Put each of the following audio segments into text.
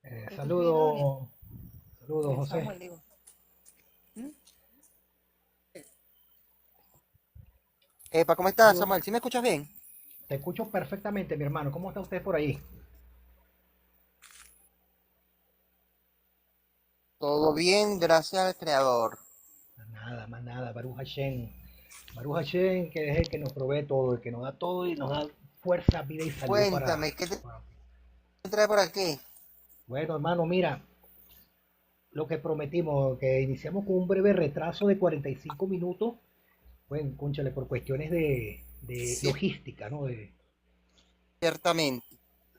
¿Estás bien, Dani? Saludos, saludos, José. Samuel, digo. ¿Mm? Epa, ¿cómo estás, Saludos. Samuel? ¿Sí me escuchas bien? Te escucho perfectamente, mi hermano. ¿Cómo está usted por ahí? Todo bien, gracias al creador. Más nada. Baruch Hashem. Baruch Hashem, que es el que nos provee todo, el que nos da todo y nos da fuerza, vida y salud Cuéntame, ¿qué te para- trae por aquí? Bueno, hermano, mira, lo que prometimos, que iniciamos con un breve retraso de 45 minutos. Bueno, cónchale, por cuestiones de Sí, logística, ¿no? ciertamente.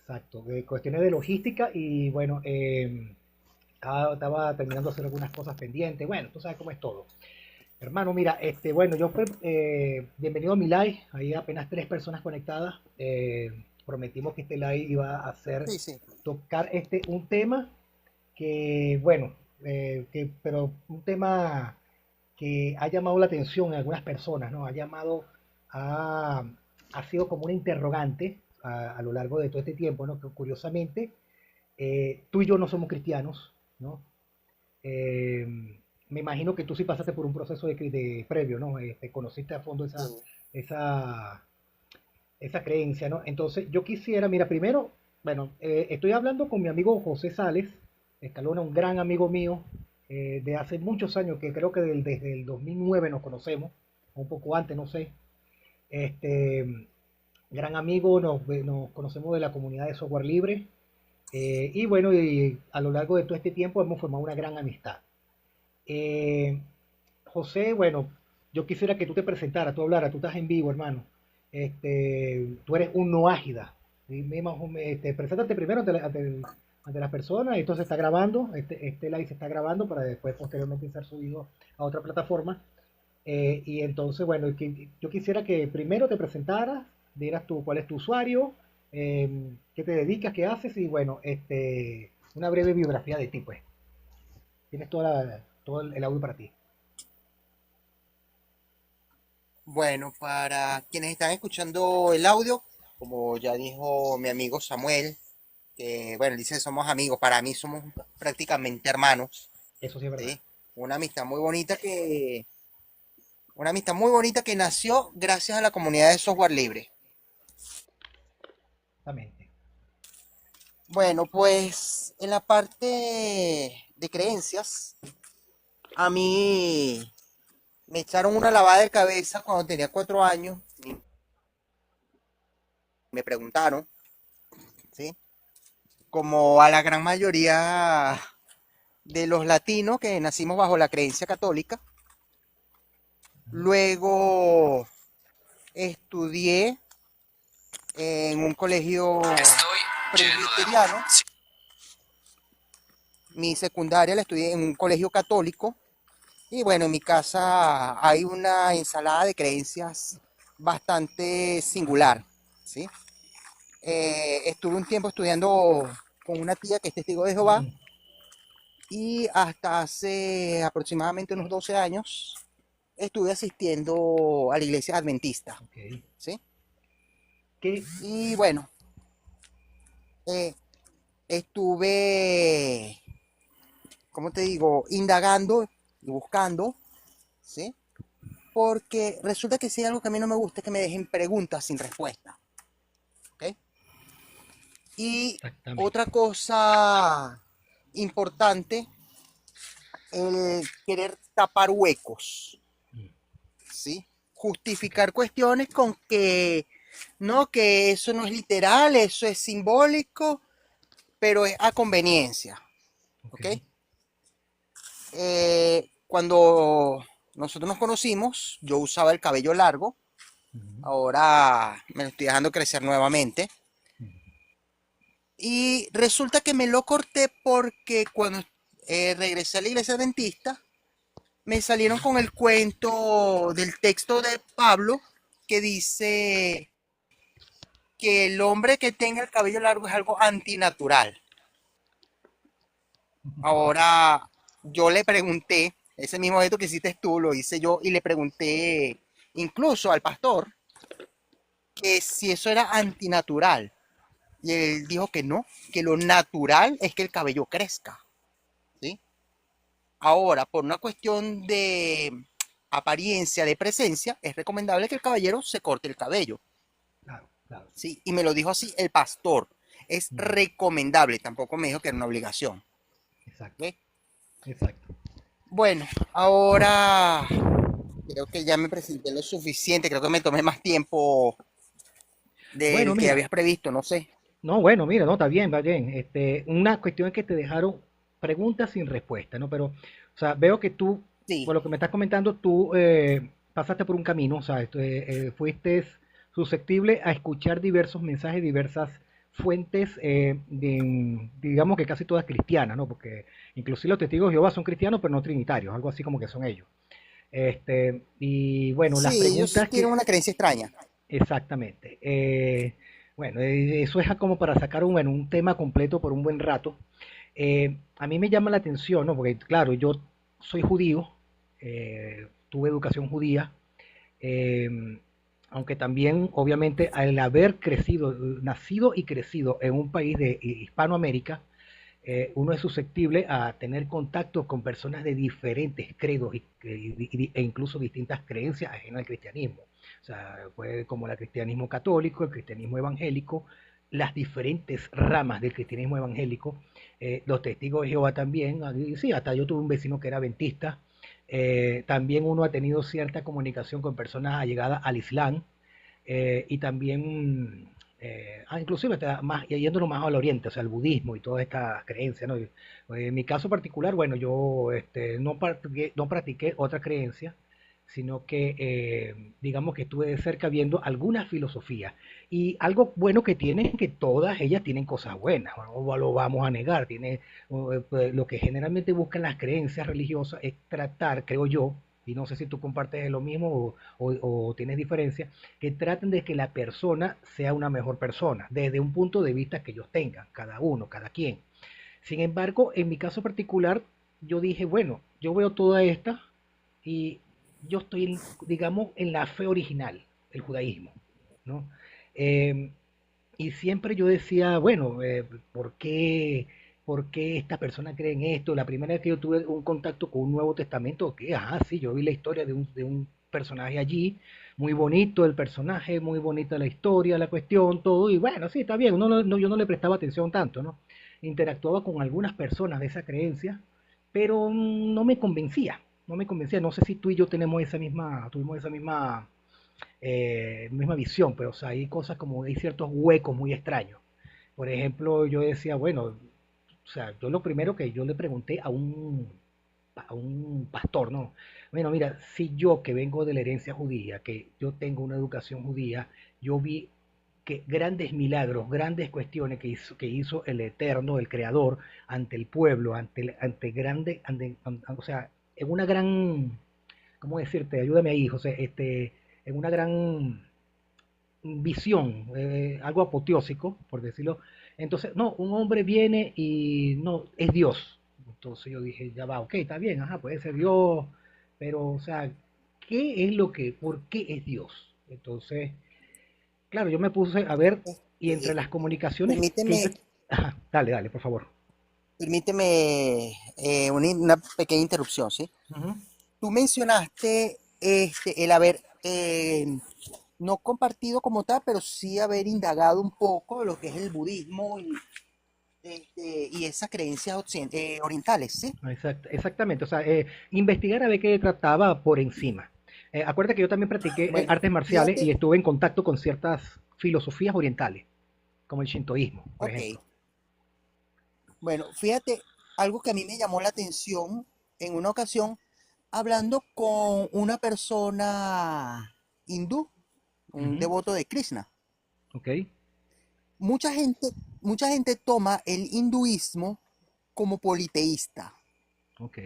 Exacto, de cuestiones de logística y bueno, estaba terminando de hacer algunas cosas pendientes. Bueno, tú sabes cómo es todo. Hermano, mira, bueno, bienvenido a mi live. Hay apenas tres personas conectadas. Prometimos que este live iba a hacer Sí, sí. tocar un tema que, bueno, pero un tema que ha llamado la atención en algunas personas, ¿no? Ha, ha sido como una interrogante a lo largo de todo este tiempo, ¿no? Que curiosamente, tú y yo no somos cristianos, ¿no? Eh, Me imagino que tú sí pasaste por un proceso de previo, ¿no? Te conociste a fondo Sí. esa, esa creencia, ¿no? Entonces, yo quisiera, mira, primero, bueno, estoy hablando con mi amigo José Sales, Escalona, un gran amigo mío, de hace muchos años, que creo que desde el 2009 nos conocemos, un poco antes, no sé. Este, Gran amigo, nos conocemos de la comunidad de software libre, y bueno, y a lo largo de todo este tiempo hemos formado una gran amistad. Eh, José, bueno, yo quisiera que tú te presentaras, tú hablaras, tú estás en vivo, hermano. Tú eres un noágida. ¿Sí? Preséntate primero ante las personas, esto se está grabando, este live se está grabando para después posteriormente ser subido a otra plataforma. Y entonces, bueno, yo quisiera que primero te presentaras, dieras tú cuál es tu usuario, qué te dedicas, qué haces y bueno, una breve biografía de ti, pues. Tienes todo el audio para ti. Bueno, para quienes están escuchando el audio, como ya dijo mi amigo Samuel, que bueno, dice somos amigos, para mí somos prácticamente hermanos, Eso sí es verdad. ¿sí? Una amistad muy bonita una amistad muy bonita que nació gracias a la comunidad de software libre. Exactamente. Bueno, pues en la parte de creencias, a mí me echaron una lavada de cabeza cuando tenía 4 años y me preguntaron, ¿sí? Como a la gran mayoría de los latinos que nacimos bajo la creencia católica. Ujú. Luego estudié en un colegio presbiteriano. Mi secundaria la estudié en un colegio católico. Y bueno, en mi casa hay una ensalada de creencias bastante singular, ¿sí? Estuve un tiempo estudiando con una tía que es testigo de Jehová Mm. y hasta hace aproximadamente unos 12 años estuve asistiendo a la iglesia adventista, Ok. ¿sí? ¿Qué? Y bueno, eh, estuve, ¿cómo te digo?, indagando y buscando, ¿sí? Porque resulta que si hay algo que a mí no me gusta es que me dejen preguntas sin respuesta, ¿ok? Y otra Exactamente. cosa importante, el querer tapar huecos, Mm. ¿sí? Ok. Justificar cuestiones con que no, que eso no es literal, eso es simbólico, pero es a conveniencia, Ok. ¿ok? Cuando nosotros nos conocimos, yo usaba el cabello largo, Ujú. ahora me lo estoy dejando crecer nuevamente. Ujú. Y resulta que me lo corté porque cuando regresé a la iglesia adventista, me salieron con el cuento del texto de Pablo que dice que el hombre que tenga el cabello largo es algo antinatural. Ahora, yo le pregunté, ese mismo gesto que hiciste tú, lo hice yo, y le pregunté incluso al pastor que si eso era antinatural. Y él dijo que no, que lo natural es que el cabello crezca, ¿sí? Ahora, por una cuestión de apariencia, de presencia, es recomendable que el caballero se corte el cabello, Claro, claro. ¿sí? Y me lo dijo así el pastor. Es Ujú. recomendable, tampoco me dijo que era una obligación, Exacto, ¿ok? exacto. Bueno, ahora creo que ya me presenté lo suficiente, creo que me tomé más tiempo Bueno, del que mira, habías previsto, no sé. no, bueno, mira, no, está bien, va bien. Una cuestión es que te dejaron preguntas sin respuesta, ¿no? Pero, o sea, veo que tú, Sí, por lo que me estás comentando, tú pasaste por un camino, o sea, fuiste susceptible a escuchar diversos mensajes, diversas fuentes, digamos que casi todas cristianas, ¿no? Porque inclusive los testigos de Jehová son cristianos, pero no trinitarios, algo así como que son ellos. Y bueno, las sí, ellos preguntas tienen que, una creencia extraña. exactamente. Bueno, eso es como para sacar bueno, un tema completo por un buen rato. A mí me llama la atención, ¿no? Porque claro, yo soy judío, tuve educación judía, eh, aunque también, obviamente, al haber crecido, nacido y crecido en un país de Hispanoamérica, uno es susceptible a tener contacto con personas de diferentes credos e incluso distintas creencias ajenas al cristianismo. O sea, puede como el cristianismo católico, el cristianismo evangélico, las diferentes ramas del cristianismo evangélico, los testigos de Jehová también. Sí, hasta yo tuve un vecino que era adventista. También uno ha tenido cierta comunicación con personas allegadas al Islam, y también, inclusive más, yéndolo más al oriente, o sea, el budismo y todas estas creencias, ¿no? En mi caso particular, bueno, yo no practiqué otra creencia, sino que digamos que estuve de cerca viendo algunas filosofías. Y algo bueno que tienen es que todas ellas tienen cosas buenas, no lo vamos a negar. Lo que generalmente buscan las creencias religiosas es tratar, creo yo, y no sé si tú compartes lo mismo o tienes diferencia, que traten de que la persona sea una mejor persona, desde un punto de vista que ellos tengan, cada uno, cada quien. Sin embargo, en mi caso particular, yo dije, bueno, yo veo toda esta y yo estoy, digamos, en la fe original, el judaísmo, ¿no? Eh, y siempre yo decía, bueno, ¿por qué esta persona cree en esto? La primera vez que yo tuve un contacto con un Nuevo Testamento, que, sí, yo vi la historia de un personaje allí, muy bonito el personaje, muy bonita la historia, la cuestión, todo, y bueno, sí, está bien, yo no le prestaba atención tanto, ¿no? Interactuaba con algunas personas de esa creencia, pero no me convencía, no me convencía. No sé si tú y yo tuvimos esa misma visión, pero o sea, hay cosas como, hay ciertos huecos muy extraños. Por ejemplo, yo decía, bueno, o sea, yo lo primero que yo le pregunté a un pastor, ¿no? Bueno, mira, si yo que vengo de la herencia judía, que yo tengo una educación judía, yo vi que grandes milagros, grandes cuestiones que hizo el Eterno, el Creador, ante el pueblo, ante grande, o sea, en una gran, ¿cómo decirte? Ayúdame ahí, José, en una gran visión, algo apoteósico, por decirlo. Entonces, no, un hombre viene y no, es Dios. Entonces yo dije, ya va, ok, está bien, ajá, puede ser Dios, pero, o sea, por qué es Dios? Entonces, claro, yo me puse a ver y entre Este, las comunicaciones que permíteme, yo... Ajá, dale, dale, por favor. permíteme una pequeña interrupción, ¿sí? Ujú. Tú mencionaste el haber no compartido como tal, pero sí haber indagado un poco de lo que es el budismo y esas creencias orientales, ¿sí? Exactamente, o sea, investigar a ver qué trataba por encima. Acuérdate que yo también practiqué Bueno, artes marciales y fíjate, estuve en contacto con ciertas filosofías orientales, como el shintoísmo, por ok, ejemplo. bueno, fíjate, algo que a mí me llamó la atención en una ocasión, hablando con una persona hindú, un Ujú. devoto de Krishna. Ok, Mucha gente, mucha gente toma el hinduismo como politeísta, ok.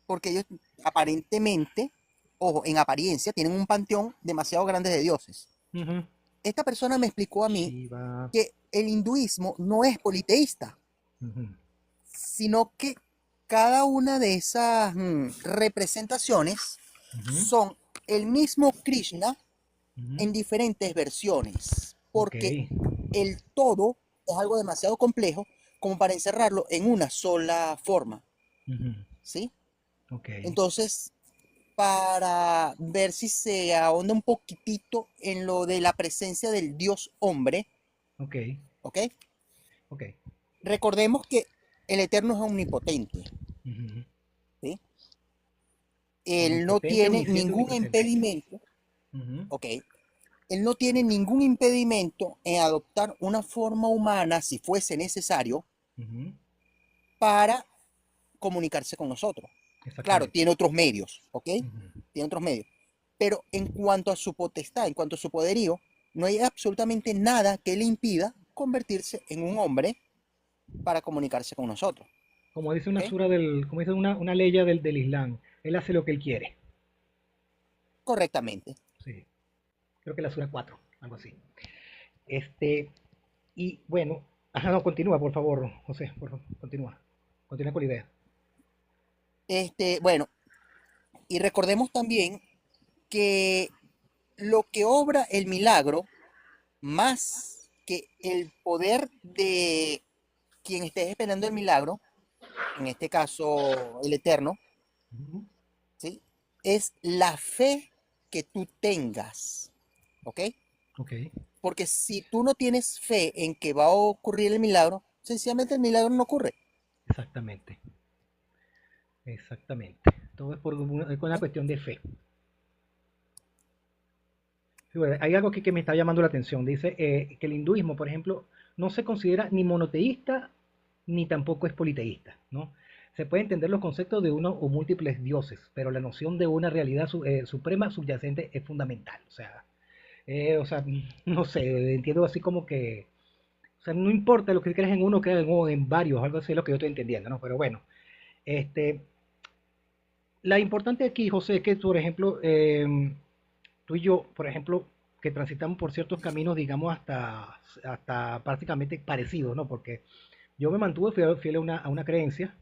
porque ellos aparentemente, ojo, en apariencia, tienen un panteón demasiado grande de dioses. Ujú. Esta persona me explicó a mí Shiva. que el hinduismo no es politeísta, Ujú. sino que cada una de esas representaciones Ujú. son el mismo Krishna Ujú. en diferentes versiones, Ok. porque el todo es algo demasiado complejo como para encerrarlo en una sola forma, Ujú. ¿sí? Ok, Entonces, para ver si se ahonda un poquitito en lo de la presencia del Dios hombre, ok, ¿ok? ok. Recordemos que el Eterno es omnipotente, Ujú. ¿sí? Él no Omnipotente, tiene omnisciente, ningún omnipresente. impedimento, Ujú, ¿ok? Él no tiene ningún impedimento en adoptar una forma humana, si fuese necesario, ujú. para comunicarse con nosotros. Claro, Exactamente. tiene otros medios, ¿ok? Ujú. Tiene otros medios. Pero en cuanto a su potestad, en cuanto a su poderío, no hay absolutamente nada que le impida convertirse en un hombre para comunicarse con nosotros, Como dice una ¿ok? sura como dice una ley del Islam, él hace lo que él quiere. Correctamente. Sí, creo que la sura 4 algo así. Este, y bueno, ajá, no, continúa, por favor, José, por favor, continúa. Continúa con la idea. Bueno, y recordemos también que lo que obra el milagro, más que el poder de quien esté esperando el milagro, en este caso el Eterno, Ujú. ¿sí? Es la fe que tú tengas, ¿ok? Ok, Porque si tú no tienes fe en que va a ocurrir el milagro, sencillamente el milagro no ocurre, exactamente, exactamente. Todo es es una ¿ok? cuestión de fe. Sí, bueno, hay algo aquí que me está llamando la atención. Dice que el hinduismo, por ejemplo, no se considera ni monoteísta ni tampoco es politeísta, ¿no? Se puede entender los conceptos de uno o múltiples dioses, pero la noción de una realidad suprema subyacente es fundamental. O sea, no sé, entiendo así como que, o sea, no importa lo que creas en uno, creas en varios, algo así es lo que yo estoy entendiendo, ¿no? Pero bueno, este, la importante aquí, José, es que, por ejemplo, tú y yo, por ejemplo, que transitamos por ciertos caminos, digamos, hasta prácticamente parecidos, ¿no? Porque yo me mantuve fiel a una creencia,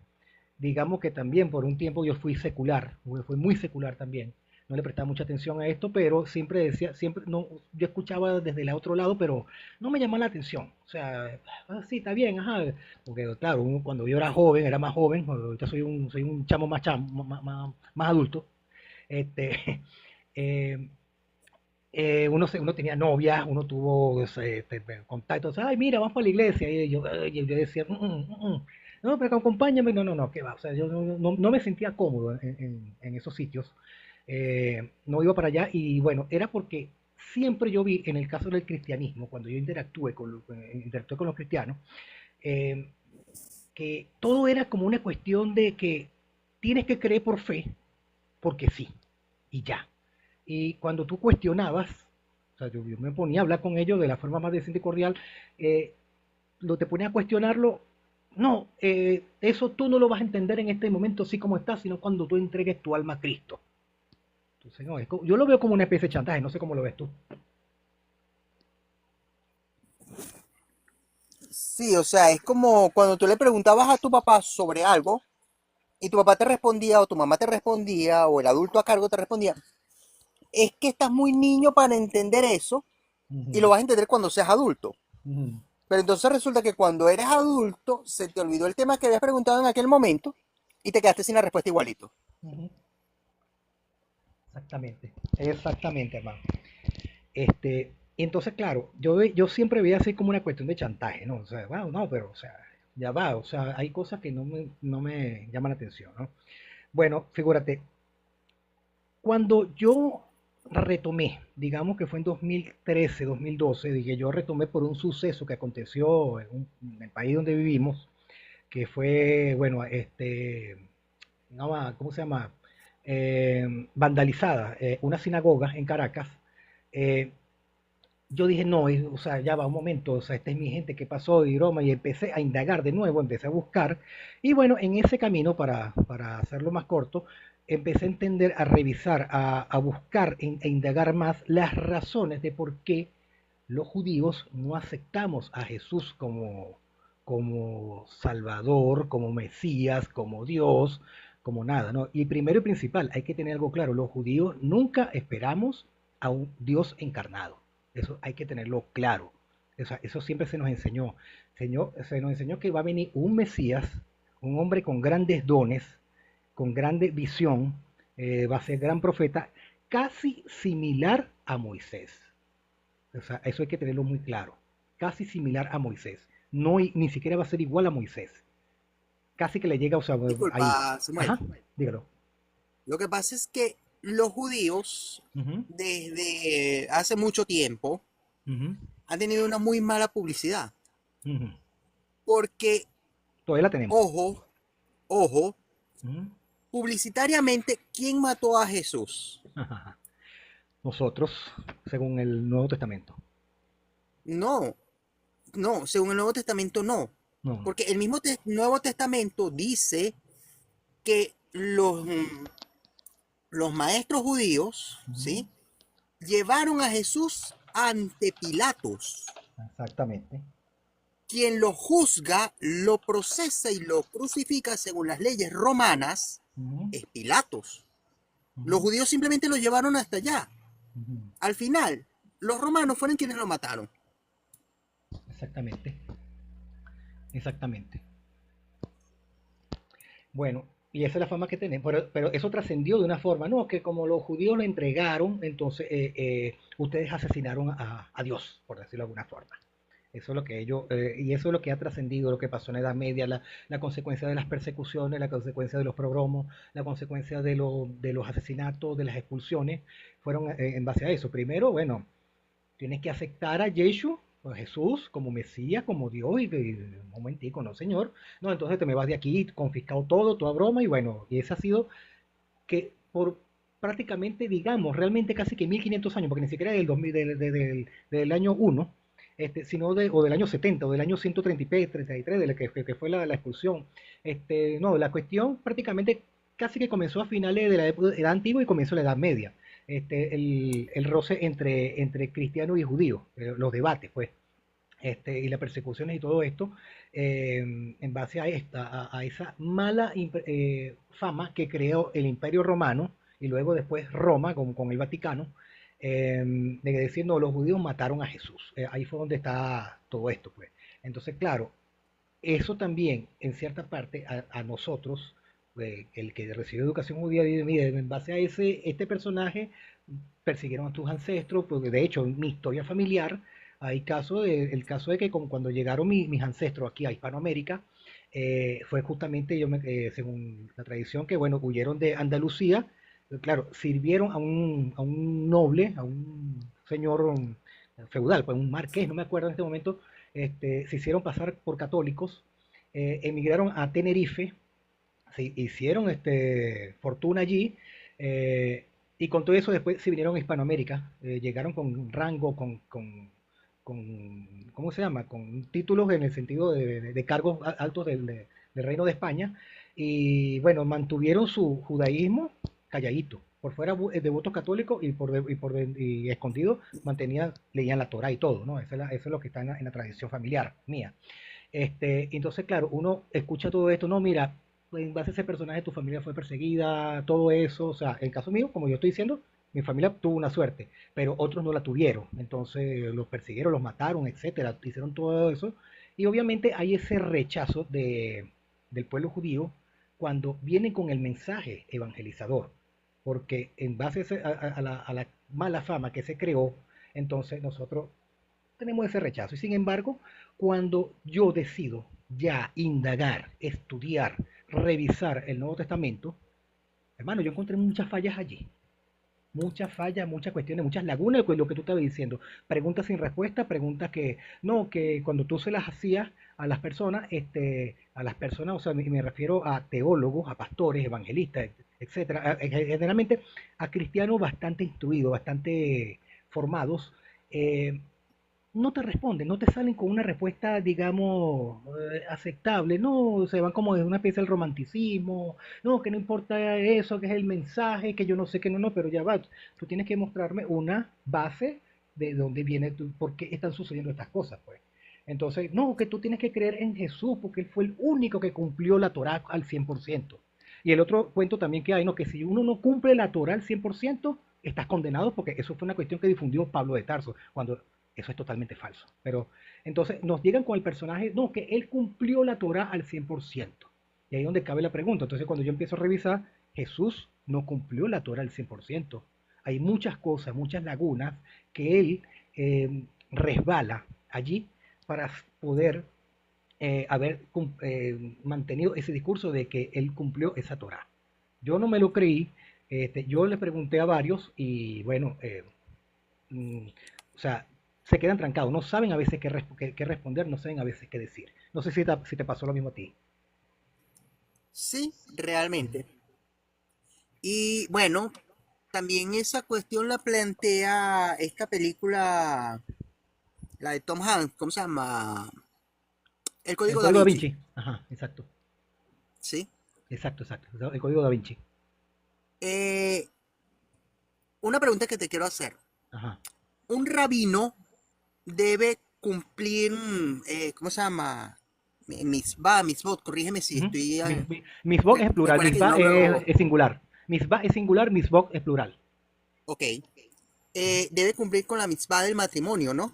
digamos que también por un tiempo yo fui secular, fui muy secular también, no le prestaba mucha atención a esto, pero siempre decía, siempre, no, yo escuchaba desde el otro lado, pero no me llamaba la atención, o sea, sí, está bien, ajá, porque claro, cuando yo era joven, era más joven, ahorita soy un chamo más adulto, este, eh, uno tenía novias, uno tuvo contactos, ay, mira, vamos para la iglesia, y yo decía, no, pero acompáñame, no, no, no, ¿qué va? O sea, yo no me sentía cómodo en esos sitios, no iba para allá, y bueno, era porque siempre yo vi, en el caso del cristianismo, cuando yo interactué con los cristianos, eh, que todo era como una cuestión de que tienes que creer por fe, porque sí, y ya. Y cuando tú cuestionabas, o sea, yo me ponía a hablar con ellos de la forma más decente y cordial, eh, te ponía a cuestionarlo, no, eso tú no lo vas a entender en este momento así como estás, sino cuando tú entregues tu alma a Cristo. Entonces, no, yo lo veo como una especie de chantaje, no sé cómo lo ves tú. Sí, o sea, es como cuando tú le preguntabas a tu papá sobre algo y tu papá te respondía o tu mamá te respondía o el adulto a cargo te respondía, es que estás muy niño para entender eso y lo Ujú, vas a entender cuando seas adulto. ujú, Pero entonces resulta que cuando eres adulto se te olvidó el tema que habías preguntado en aquel momento y te quedaste sin la respuesta igualito. ujú. Exactamente, exactamente, hermano. Entonces, claro, yo siempre veía así como una cuestión de chantaje, ¿no? O sea, wow, no, pero, o sea, ya va, o sea, hay cosas que no me llaman la atención, ¿no? Bueno, figúrate, cuando yo retomé, digamos que fue en 2013, 2012, dije, yo retomé por un suceso que aconteció en el país donde vivimos, que fue, bueno, no, ¿cómo se llama? Vandalizada, una sinagoga en Caracas. eh, yo dije, no, o sea, ya va un momento, o sea, esta es mi gente, ¿qué pasó? Y broma, y empecé a indagar de nuevo, empecé a buscar, y bueno, en ese camino, para hacerlo más corto, empecé a entender, a revisar, a buscar e indagar más las razones de por qué los judíos no aceptamos a Jesús como Salvador, como Mesías, como Dios, como nada, ¿no? Y primero y principal, hay que tener algo claro, los judíos nunca esperamos a un Dios encarnado. Eso hay que tenerlo claro. O sea, eso siempre se nos enseñó. Se nos enseñó que va a venir un Mesías, un hombre con grandes dones, con grande visión, va a ser gran profeta, casi similar a Moisés. O sea, eso hay que tenerlo muy claro. Casi similar a Moisés. No, ni siquiera va a ser igual a Moisés. Casi que le llega, o sea, ahí. Disculpa, Samuel. Ajá, dígalo. Lo que pasa es que los judíos Ujú, desde hace mucho tiempo ujú, han tenido una muy mala publicidad. ujú. Porque, Todavía la tenemos. ojo, ojo, Ujú. publicitariamente, ¿quién mató a Jesús? Ajá. Nosotros, según el Nuevo Testamento. No, no, según el Nuevo Testamento no. No, no. Porque el mismo Nuevo Testamento dice que los maestros judíos, Ujú. ¿sí? Llevaron a Jesús ante Pilatos, Exactamente. quien lo juzga, lo procesa y lo crucifica según las leyes romanas, Ujú, es Pilatos. Los ujú, judíos simplemente lo llevaron hasta allá. ujú. Al final, los romanos fueron quienes lo mataron. Exactamente. Exactamente. Bueno, y esa es la fama que tenemos, pero eso trascendió de una forma, no, que como los judíos lo entregaron, entonces ustedes asesinaron a Dios, por decirlo de alguna forma. Eso es lo que ellos, y eso es lo que ha trascendido, lo que pasó en la Edad Media, la consecuencia de las persecuciones, la consecuencia de los progromos, la consecuencia de los asesinatos, de las expulsiones, fueron en base a eso. Primero, bueno, tienes que aceptar a Yeshua, a Jesús, como Mesías, como Dios, y un momentico, no señor, no, entonces te me vas de aquí, confiscado todo, toda broma, y bueno, y ese ha sido que por prácticamente, digamos, realmente casi que 1500 años, porque ni siquiera del, 2000, del año 1, sino o del año 70 o del año 133, 33, de la que fue la expulsión. No, la cuestión prácticamente casi que comenzó a finales de la edad antigua y comenzó la Edad Media. El roce entre cristianos y judíos, los debates, pues, y las persecuciones y todo esto, en base a a esa mala fama que creó el Imperio Romano y luego después Roma con el Vaticano, de decir, no, los judíos mataron a Jesús. Ahí fue donde está todo esto, pues. Entonces, claro, eso también, en cierta parte, a nosotros, el que recibió educación judía, dice, mire, en base a este personaje, persiguieron a tus ancestros, porque de hecho, en mi historia familiar, hay el caso de que como cuando llegaron mis ancestros aquí a Hispanoamérica, fue justamente, según la tradición, que bueno, huyeron de Andalucía, claro, sirvieron a un noble, a un señor feudal, pues un marqués, no me acuerdo en este momento, se hicieron pasar por católicos, emigraron a Tenerife, se hicieron fortuna allí, y con todo eso después se vinieron a Hispanoamérica, llegaron con rango, ¿cómo se llama? Con títulos en el sentido de cargos altos del Reino de España, y bueno, mantuvieron su judaísmo calladito. Por fuera devotos católicos y escondido leían la Torah y todo, ¿no? Eso es lo que está en la tradición familiar mía. Entonces, claro, uno escucha todo esto, no, mira, en base a ese personaje tu familia fue perseguida, todo eso, o sea, el caso mío, como yo estoy diciendo, mi familia tuvo una suerte, pero otros no la tuvieron, entonces los persiguieron, los mataron, etcétera, hicieron todo eso, y obviamente hay ese rechazo del pueblo judío cuando vienen con el mensaje evangelizador, porque en base a la mala fama que se creó, entonces nosotros tenemos ese rechazo. Y sin embargo, cuando yo decido ya indagar, estudiar, revisar el Nuevo Testamento, hermano, yo encontré muchas fallas allí. Muchas fallas, muchas cuestiones, muchas lagunas, lo que tú estabas diciendo. Preguntas sin respuesta, preguntas que, no, que cuando tú se las hacías a las personas, o sea, me refiero a teólogos, a pastores, evangelistas, etcétera, generalmente a cristianos bastante instruidos, bastante formados, eh, no te responden, no te salen con una respuesta, digamos, aceptable, no, se van como de una especie del romanticismo, no, que no importa eso, que es el mensaje, que yo no sé que no, no, pero ya va, tú tienes que mostrarme una base de dónde viene, por qué están sucediendo estas cosas, pues. Entonces, no, que tú tienes que creer en Jesús, porque Él fue el único que cumplió la Torah al 100%. Y el otro cuento también que hay, no, que si uno no cumple la Torah al 100%, estás condenado, porque eso fue una cuestión que difundió Pablo de Tarso, cuando Eso es totalmente falso. Pero entonces nos llegan con el personaje, no, que él cumplió la Torah al 100%. Y ahí es donde cabe la pregunta. Entonces cuando yo empiezo a revisar, Jesús no cumplió la Torah al 100%. Hay muchas cosas, muchas lagunas que él resbala allí para poder haber mantenido ese discurso de que él cumplió esa Torah. Yo no me lo creí, yo le pregunté a varios y bueno, mm, o sea, se quedan trancados, no saben a veces qué responder, no saben a veces qué decir. No sé si te pasó lo mismo a ti. Sí, realmente. Y bueno, también esa cuestión la plantea esta película, la de Tom Hanks, ¿cómo se llama? El El Código Da código da Vinci, Vinci, ajá, exacto, ¿sí? exacto, el código da Vinci, Eh, una pregunta que te quiero hacer. ajá. ¿Un rabino debe cumplir, ¿cómo se llama? Mitzvah, mitzvot, corrígeme si Ujú. estoy... Misbok es plural, recuerda que yo misbah no es, hablo... es singular. Misbah es singular, misbok es plural. Ok. Debe cumplir con la mitzvah del matrimonio, ¿no?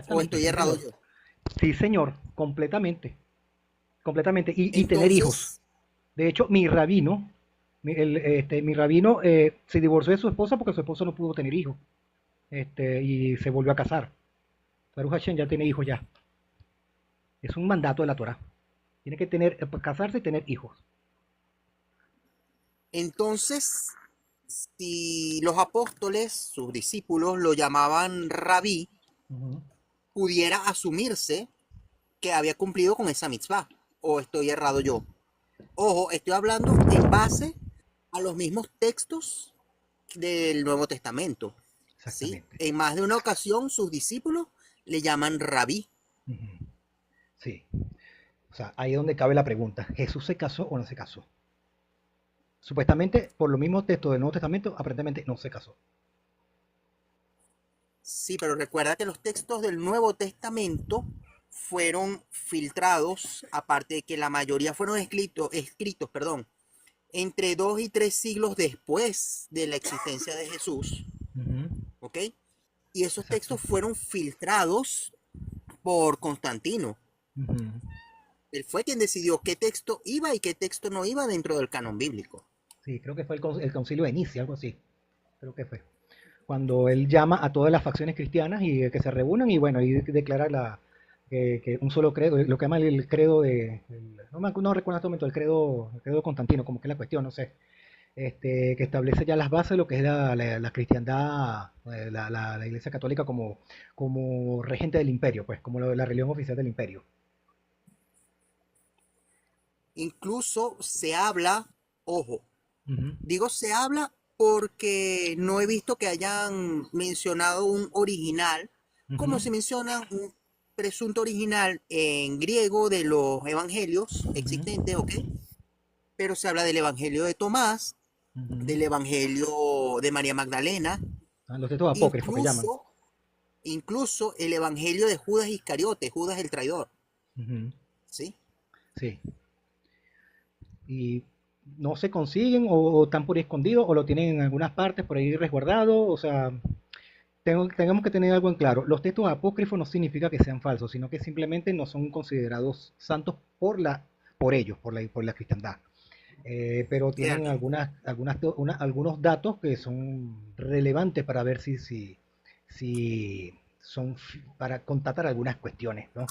¿O Exactamente, estoy sí, errado señor. yo? Sí, señor, completamente, completamente. Y tener hijos. Entonces, De hecho, mi rabino, mi rabino se divorció de su esposa porque su esposa no pudo tener hijos. Y se volvió a casar. Baruch Hashem ya tiene hijos ya. Es un mandato de la Torah. Tiene que tener, casarse y tener hijos. entonces, si los apóstoles, sus discípulos, lo llamaban rabí, Ujú. pudiera asumirse que había cumplido con esa mitzvah. ¿O estoy errado yo? Ojo, estoy hablando en base a los mismos textos del Nuevo Testamento, ¿sí? Exactamente. En más de una ocasión sus discípulos le llaman rabí. Ujú. Sí. O sea, ahí es donde cabe la pregunta. ¿Jesús se casó o no se casó? Supuestamente, por los mismos textos del Nuevo Testamento, aparentemente no se casó. Sí, pero recuerda que los textos del Nuevo Testamento fueron filtrados, aparte de que la mayoría fueron escritos, perdón, entre 2 y 3 siglos después de la existencia de Jesús, Ujú. ¿ok? Y esos Exacto. textos fueron filtrados por Constantino. Ujú. Él fue quien decidió qué texto iba y qué texto no iba dentro del canon bíblico. Sí, creo que fue el concilio de Nicea, algo así. Creo que fue. Cuando él llama a todas las facciones cristianas y que se reúnan y bueno, y declara que un solo credo, lo que llama el credo no recuerdo en este momento, el credo de Constantino, como que es la cuestión, no sé, que establece ya las bases de lo que es la cristiandad, la Iglesia Católica como regente del imperio, pues, como la religión oficial del imperio. Incluso se habla, ojo, Ujú, digo se habla porque no he visto que hayan mencionado un original, como ujú, se menciona un presunto original en griego de los evangelios ujú, existentes, ¿ok? Pero se habla del evangelio de Tomás, ujú. del evangelio de María Magdalena, Ah, los textos apócrifos que llaman. incluso, incluso el evangelio de Judas Iscariote, Judas el traidor, Ujú, ¿sí? sí. Y no se consiguen o están por ahí escondidos o lo tienen en algunas partes por ahí resguardado. O sea, tengamos que tener algo en claro. Los textos apócrifos no significa que sean falsos, sino que simplemente no son considerados santos por ellos, por la cristiandad. Pero tienen Cierto. algunos datos que son relevantes para ver si son para constatar algunas cuestiones, ¿no?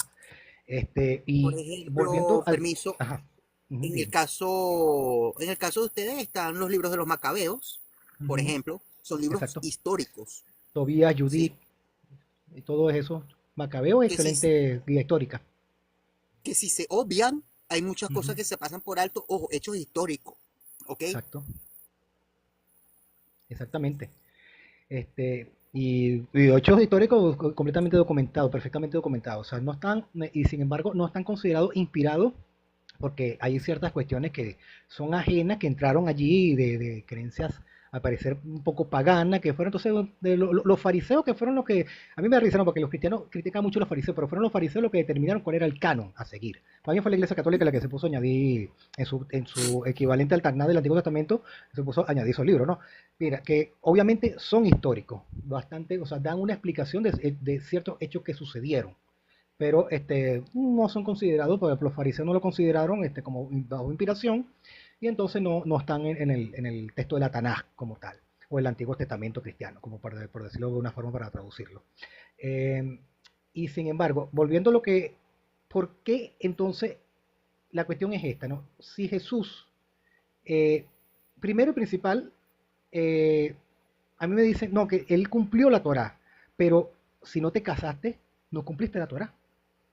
Por Y volviendo ejemplo, al... permiso, Ajá, ujú, en el dime. caso, en el caso de ustedes están los libros de los macabeos, por Ujú, ejemplo, son libros exacto. históricos, Tobías, ¿sí? Judith y todo eso. Macabeo, Que si, excelente guía histórica. que si se obvian, hay muchas Ujú, cosas que se pasan por alto, ojo, hechos históricos, ¿ok? exacto, exactamente. Y hechos históricos completamente documentados, perfectamente documentados. O sea, no están, y sin embargo, no están considerados inspirados porque hay ciertas cuestiones que son ajenas, que entraron allí de creencias al parecer un poco pagana, que fueron entonces los fariseos que fueron los que, a mí me revisaron porque los cristianos critican mucho a los fariseos, pero fueron los fariseos los que determinaron cuál era el canon a seguir. Para mí fue la Iglesia Católica la que se puso a añadir en su equivalente al Tanakh del Antiguo Testamento, se puso a añadir esos libros, ¿no? Mira, que obviamente son históricos, bastante, o sea, dan una explicación de ciertos hechos que sucedieron, pero no son considerados, por ejemplo, los fariseos no lo consideraron como bajo inspiración, y entonces no están en el texto de la Tanaj como tal, o el Antiguo Testamento cristiano, como por decirlo de una forma para traducirlo. Eh, y sin embargo, volviendo a lo que, ¿por qué entonces la cuestión es esta, ¿no? Si Jesús, eh, primero y principal, eh, a mí me dicen, no, que él cumplió la Torá, pero si no te casaste, no cumpliste la Torá,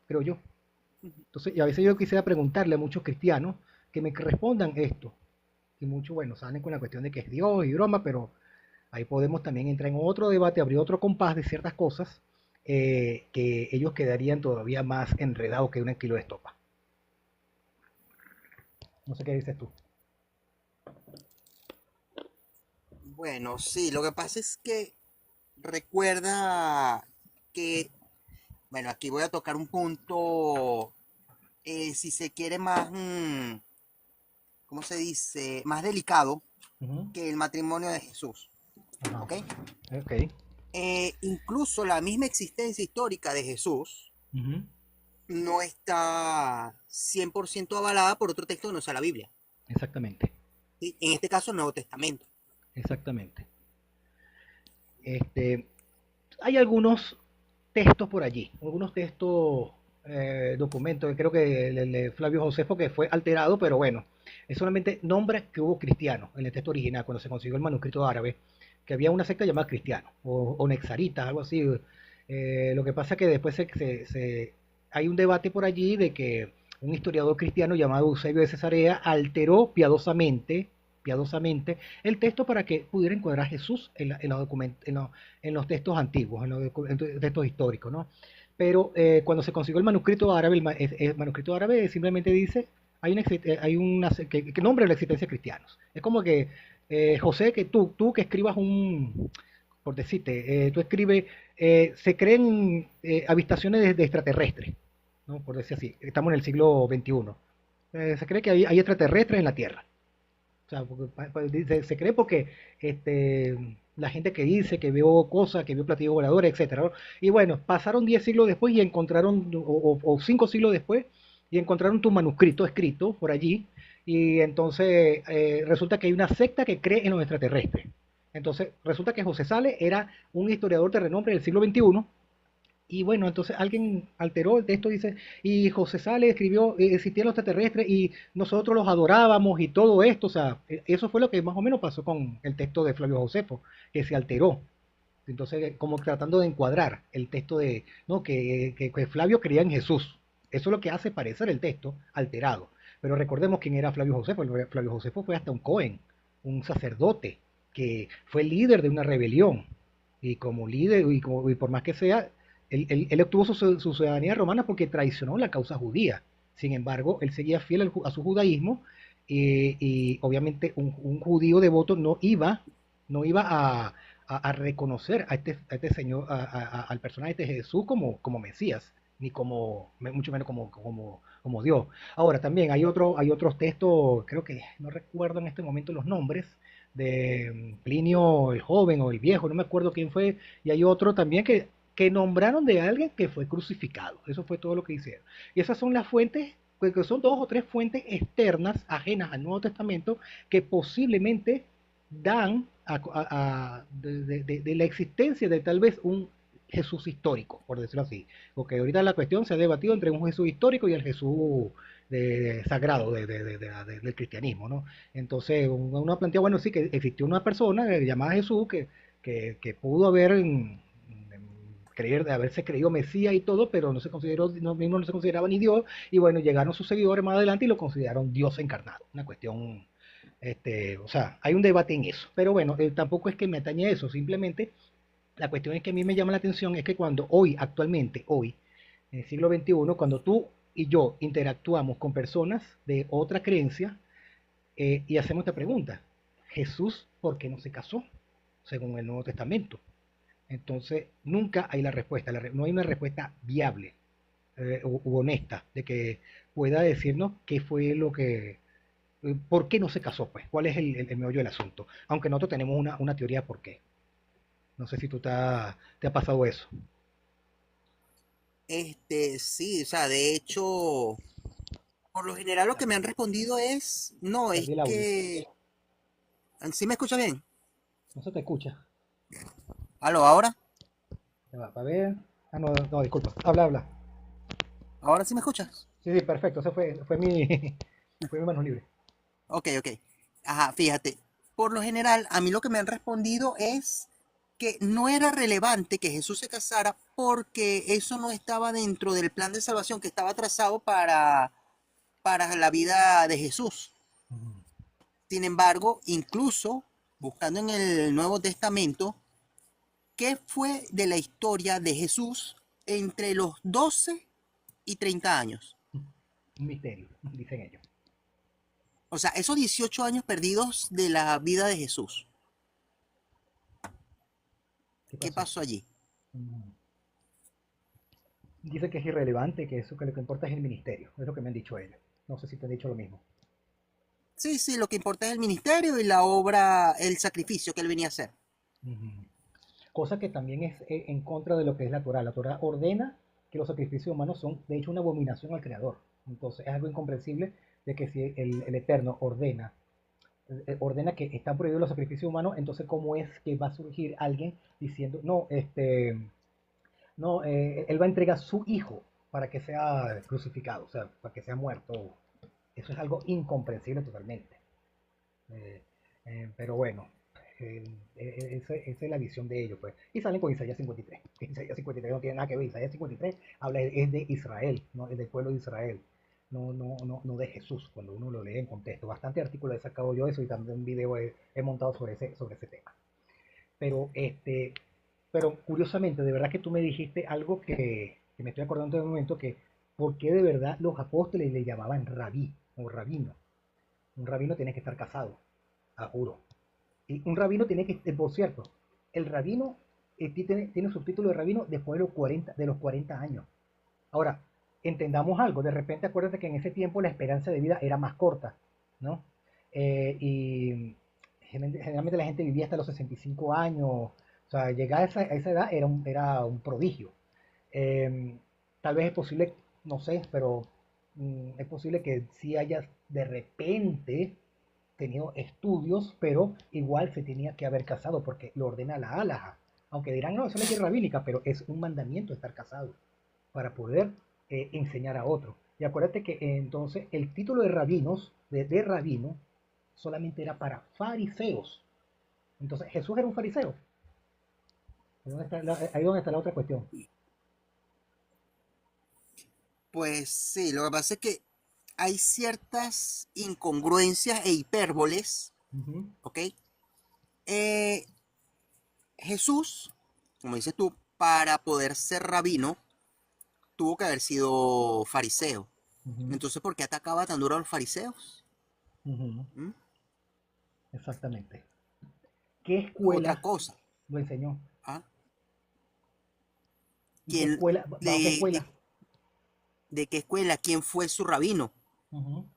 creo yo. Entonces, y a veces yo quisiera preguntarle a muchos cristianos que me respondan esto. Y muchos, bueno, salen con la cuestión de que es Dios y broma, pero ahí podemos también entrar en otro debate, abrir otro compás de ciertas cosas que ellos quedarían todavía más enredados que un kilo de estopa. No sé qué dices tú. Bueno, sí, lo que pasa es que recuerda que, bueno, aquí voy a tocar un punto, si se quiere más, ¿cómo se dice? Más delicado Ujú. que el matrimonio de Jesús, Ajá. ¿ok? Ok. Incluso la misma existencia histórica de Jesús Ujú. no está 100% avalada por otro texto que no sea la Biblia, Exactamente. ¿sí? En este caso el Nuevo Testamento. Exactamente. Este, hay algunos textos por allí, algunos textos, documentos, que creo que el de Flavio Josefo que fue alterado, pero bueno, es solamente nombra que hubo cristianos en el texto original, cuando se consiguió el manuscrito árabe, que había una secta llamada cristianos, o nexaritas, algo así. Lo que pasa es que después hay un debate por allí de que un historiador cristiano llamado Eusebio de Cesarea alteró piadosamente el texto para que pudiera encuadrar a Jesús en los textos antiguos, en los textos históricos, ¿no? Pero cuando se consiguió el manuscrito árabe, el manuscrito árabe simplemente dice, que nombra la existencia de cristianos. Es como que, José, que tú que escribas por decirte, tú escribes, se creen avistaciones de extraterrestres, ¿no? Por decir así, estamos en el siglo XXI. Se cree que hay extraterrestres en la Tierra. O sea, se cree porque la gente que dice que vio cosas, que vio platillos voladores, etcétera, ¿no? Y bueno, pasaron 10 siglos después y encontraron, o 5 siglos después, y encontraron tu manuscrito escrito por allí. Y entonces resulta que hay una secta que cree en los extraterrestres. Entonces resulta que José Sales era un historiador de renombre del siglo XXI, y bueno, entonces alguien alteró el texto, dice, y José Sales escribió, existían los extraterrestres y nosotros los adorábamos y todo esto, o sea, eso fue lo que más o menos pasó con el texto de Flavio Josefo, que se alteró. Entonces, como tratando de encuadrar el texto de, no, que Flavio creía en Jesús. Eso es lo que hace parecer el texto alterado. Pero recordemos quién era Flavio Josefo. Flavio Josefo fue hasta un Cohen, un sacerdote, que fue líder de una rebelión. Y como líder, y por más que sea, él obtuvo su ciudadanía romana porque traicionó la causa judía. Sin embargo, él seguía fiel a su judaísmo, y obviamente un judío devoto no iba a reconocer a este señor, al personaje de Jesús como Mesías, ni mucho menos como Dios. Ahora, también hay otros textos, creo que no recuerdo en este momento los nombres, de Plinio el joven o el viejo, no me acuerdo quién fue, y hay otro también que nombraron de alguien que fue crucificado. Eso fue todo lo que hicieron. Y esas son las fuentes, pues, que son 2 o 3 fuentes externas, ajenas al Nuevo Testamento, que posiblemente dan de la existencia de tal vez un Jesús histórico, por decirlo así. Porque ahorita la cuestión se ha debatido entre un Jesús histórico y el Jesús sagrado del cristianismo, ¿no? Entonces uno ha planteado, bueno, sí, que existió una persona llamada Jesús que pudo haberse creído Mesías y todo, pero no se consideró, mismo no se consideraba ni Dios, y bueno, llegaron sus seguidores más adelante y lo consideraron Dios encarnado. Una cuestión, o sea, hay un debate en eso. Pero bueno, tampoco es que me atañe eso, simplemente la cuestión es que a mí me llama la atención es que cuando hoy, en el siglo XXI, cuando tú y yo interactuamos con personas de otra creencia, y hacemos esta pregunta, Jesús, ¿por qué no se casó? Según el Nuevo Testamento. Entonces, nunca hay la respuesta, no hay una respuesta viable u honesta de que pueda decirnos qué fue lo que, por qué no se casó, pues, cuál es el meollo del asunto. Aunque nosotros tenemos una teoría de por qué. No sé si te ha pasado eso. Sí, o sea, de hecho, por lo general lo que me han respondido es, no, es Perdí el audio. que, ¿sí me escucha bien? No se te escucha. ¿Aló, ahora? Ya va, para ver. Ah, no, no, disculpa. Habla, habla. ¿Ahora sí me escuchas? Sí, sí, perfecto. Ese fue mi, fue mi mano libre. Ok, ok. Ajá, fíjate, por lo general a mí lo que me han respondido es que no era relevante que Jesús se casara porque eso no estaba dentro del plan de salvación que estaba trazado para la vida de Jesús. Ujú. Sin embargo, incluso buscando en el Nuevo Testamento, ¿qué fue de la historia de Jesús entre los 12 y 30 años? Un misterio, dicen ellos. O sea, esos 18 años perdidos de la vida de Jesús. ¿Qué ¿Qué pasó? pasó allí? Ujú. Dice que es irrelevante, que eso que lo que importa es el ministerio. Es lo que me han dicho ellos. No sé si te han dicho lo mismo. Sí, sí, lo que importa es el ministerio y la obra, el sacrificio que él venía a hacer. Ujú. Cosa que también es en contra de lo que es la Torah. La Torah ordena que los sacrificios humanos son, de hecho, una abominación al Creador. Entonces es algo incomprensible de que si el Eterno ordena que están prohibidos los sacrificios humanos, entonces ¿cómo es que va a surgir alguien diciendo, no, no, él va a entregar a su hijo para que sea crucificado, o sea, para que sea muerto? Eso es algo incomprensible totalmente. Eh, pero bueno, esa es la visión de ellos, pues. Y salen con Isaías 53. Isaías 53 no tiene nada que ver. Isaías 53 habla es de Israel, ¿no? Es del pueblo de Israel. No, no, no, no de Jesús, cuando uno lo lee en contexto. Bastante artículos he sacado yo eso y también un video he montado sobre ese tema. Pero, pero curiosamente, de verdad que tú me dijiste algo que me estoy acordando de un momento, que por qué de verdad los apóstoles le llamaban rabí o rabino. Un rabino tiene que estar casado, a juro. Y un rabino tiene que, por cierto, el rabino tiene su título de rabino después de los 40 años. Ahora, entendamos algo, de repente acuérdate que en ese tiempo la esperanza de vida era más corta, ¿no? Y generalmente la gente vivía hasta los 65 años, o sea, llegar a esa edad era un prodigio. Eh, Tal vez es posible, no sé, pero es posible que sí haya de repente tenido estudios, pero igual se tenía que haber casado porque lo ordena la halaja. Aunque dirán, no, eso es ley rabínica, pero es un mandamiento estar casado para poder enseñar a otro. Y acuérdate que entonces el título de rabinos, de rabino, solamente era para fariseos. Entonces Jesús era un fariseo. Ahí donde está la otra cuestión. Pues sí, lo que pasa es que hay ciertas incongruencias e hipérboles, Ujú, ¿ok? Eh, Jesús, como dices tú, para poder ser rabino, tuvo que haber sido fariseo. ujú, Entonces, ¿por qué atacaba tan duro a los fariseos? ujú, ¿Mm? exactamente. ¿Qué Otra escuela cosa, lo enseñó? ¿ah? ¿Y qué ¿Quién, escuela, bajo qué de, escuela? de qué escuela? ¿Quién fue su rabino? Ujú.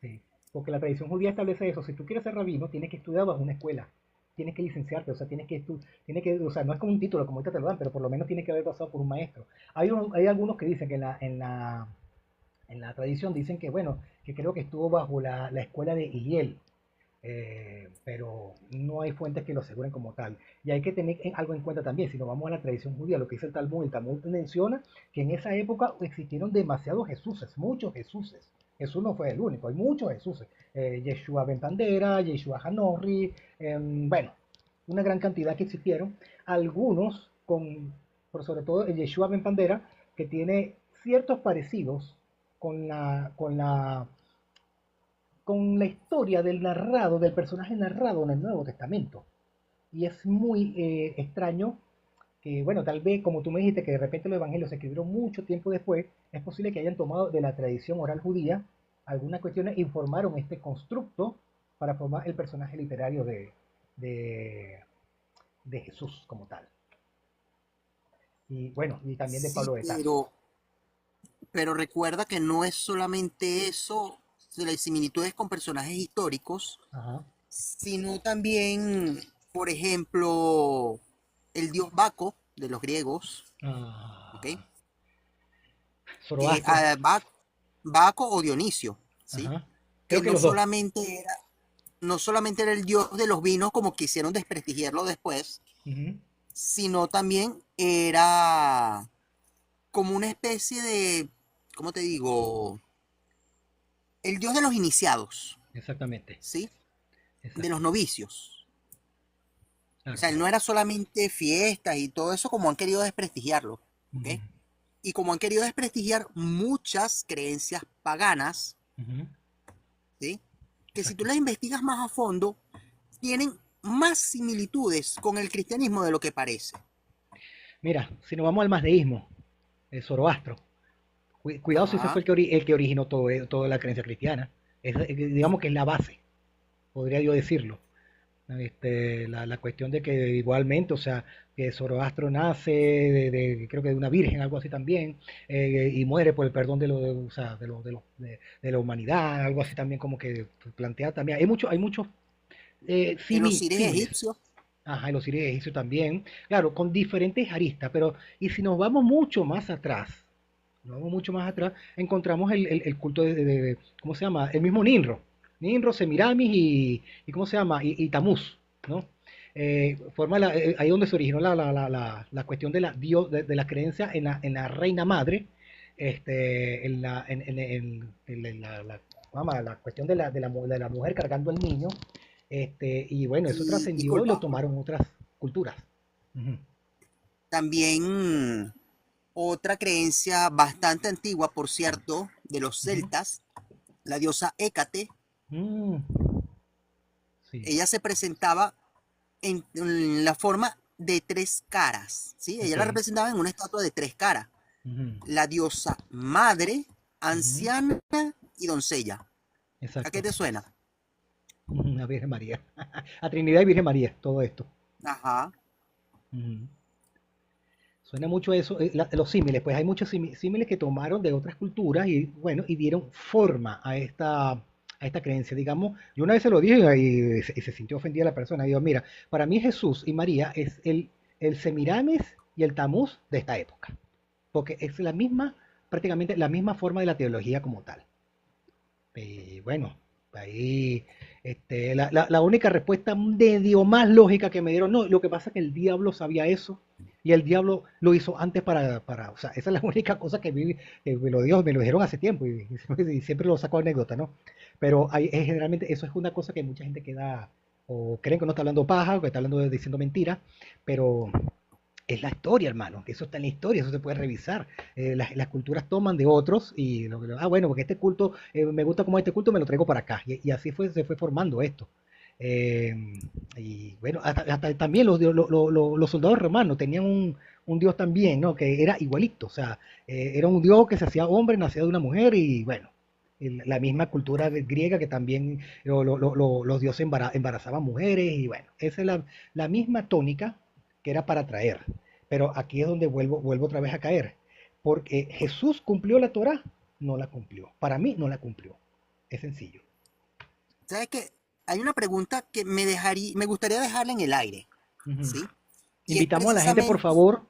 Sí, porque la tradición judía establece eso. Si tú quieres ser rabino, tienes que estudiar bajo una escuela. Tienes que licenciarte, o sea, o sea, no es como un título, como ahorita te lo dan, pero por lo menos tiene que haber pasado por un maestro. Hay algunos que dicen que en la tradición dicen que, bueno, que creo que estuvo bajo la escuela de Hillel, pero no hay fuentes que lo aseguren como tal. Y hay que tener algo en cuenta también, si nos vamos a la tradición judía, lo que dice el Talmud menciona que en esa época existieron demasiados Jesuses, muchos Jesuses. Jesús no fue el único, hay muchos Jesuses. Yeshua Ben Pandera, Yeshua Hanorri, bueno, una gran cantidad que existieron. Algunos, por sobre todo el Yeshua Ben Pandera, que tiene ciertos parecidos con la historia del narrado, del personaje narrado en el Nuevo Testamento. Y es muy extraño que, bueno, tal vez, como tú me dijiste, que de repente los evangelios se escribieron mucho tiempo después, es posible que hayan tomado de la tradición oral judía algunas cuestiones e informaron este constructo para formar el personaje literario de, de Jesús como tal. Y bueno, y también de Sí, Pablo de Tarso. pero recuerda que no es solamente eso, de las similitudes con personajes históricos, Ajá. sino también, por ejemplo, el dios Baco de los griegos, ¿ok? Ah, Zoroastro. Ah, Baco o Dionisio, ¿sí? Ajá. Que Creo que los dos. no solamente era el dios de los vinos, como quisieron desprestigiarlo después, Ujú. sino también era como una especie de, ¿cómo te digo? El dios de los iniciados, Exactamente. ¿sí? De los Exacto. novicios. O Claro, sea, claro. no era solamente fiestas y todo eso como han querido desprestigiarlo, ¿ok? Ujú, Y como han querido desprestigiar muchas creencias paganas, ujú. ¿sí? Que si tú Exacto. las investigas más a fondo, tienen más similitudes con el cristianismo de lo que parece. Mira, si nos vamos al masdeísmo, el Zoroastro. Cuidado si ese fue Ajá. el que originó todo, toda la creencia cristiana. Digamos que es la base, podría yo decirlo. La cuestión de que igualmente, o sea, que Zoroastro nace creo que de una virgen, algo así también, y muere por el perdón o sea, de la humanidad, algo así también como que plantea también. Hay muchos El Osiris símiles. egipcio. Ajá, y los sirios egipcios también, claro, con diferentes aristas, pero y si nos vamos mucho más atrás, encontramos el culto ¿cómo se llama? El mismo Ninro, Semiramis y ¿cómo se llama? Y Tamuz, ¿no? Ahí donde se originó la cuestión de de la creencia en la reina madre, la cuestión de la mujer cargando al niño, y bueno, eso Y trascendió y lo disculpa, tomaron otras culturas. Ujú, también otra creencia bastante antigua, por cierto, de los ujú. celtas, la diosa Hécate. Mm, sí, Ella se presentaba en la forma de tres caras, ¿sí? ok. Ella la representaba en una estatua de tres caras. Ujú, La diosa madre, ujú, anciana y doncella. ¿A qué exacto. te suena? Ujú, a Virgen María. A Trinidad y Virgen María, todo esto. Ajá. Ujú. Suena mucho a eso, los símiles, pues hay muchos símiles que tomaron de otras culturas y bueno, y dieron forma a esta creencia. Digamos, yo una vez se lo dije y se sintió ofendida la persona. Digo, mira, para mí Jesús y María es el Semiramis y el Tamuz de esta época, porque es la misma, prácticamente la misma forma de la teología como tal. Y bueno, ahí la única respuesta medio más lógica que me dieron, no, lo que pasa es que el diablo sabía eso y el diablo lo hizo antes o sea, esa es la única cosa que me lo dijeron hace tiempo y siempre lo saco anécdota, ¿no? Pero generalmente eso es una cosa que mucha gente queda o creen que uno está hablando paja o que está hablando diciendo mentiras, pero es la historia, hermano, que eso está en la historia, eso se puede revisar. Las culturas toman de otros y bueno, porque este culto, me gusta como este culto, me lo traigo para acá. Y así se fue formando esto. Eh, y bueno, hasta también los soldados romanos tenían un dios también, ¿no? Que era igualito, o sea, era un dios que se hacía hombre, nacía de una mujer y bueno, la misma cultura griega que también los dioses embarazaban mujeres y bueno, esa es la misma tónica que era para traer. Pero aquí es donde vuelvo otra vez a caer. Porque Jesús cumplió la Torah, no la cumplió. Para mí no la cumplió. Es sencillo. ¿Sabes qué? Hay una pregunta que me gustaría dejarla en el aire, Ujú. ¿sí? Y es Invitamos a la gente, por precisamente, favor,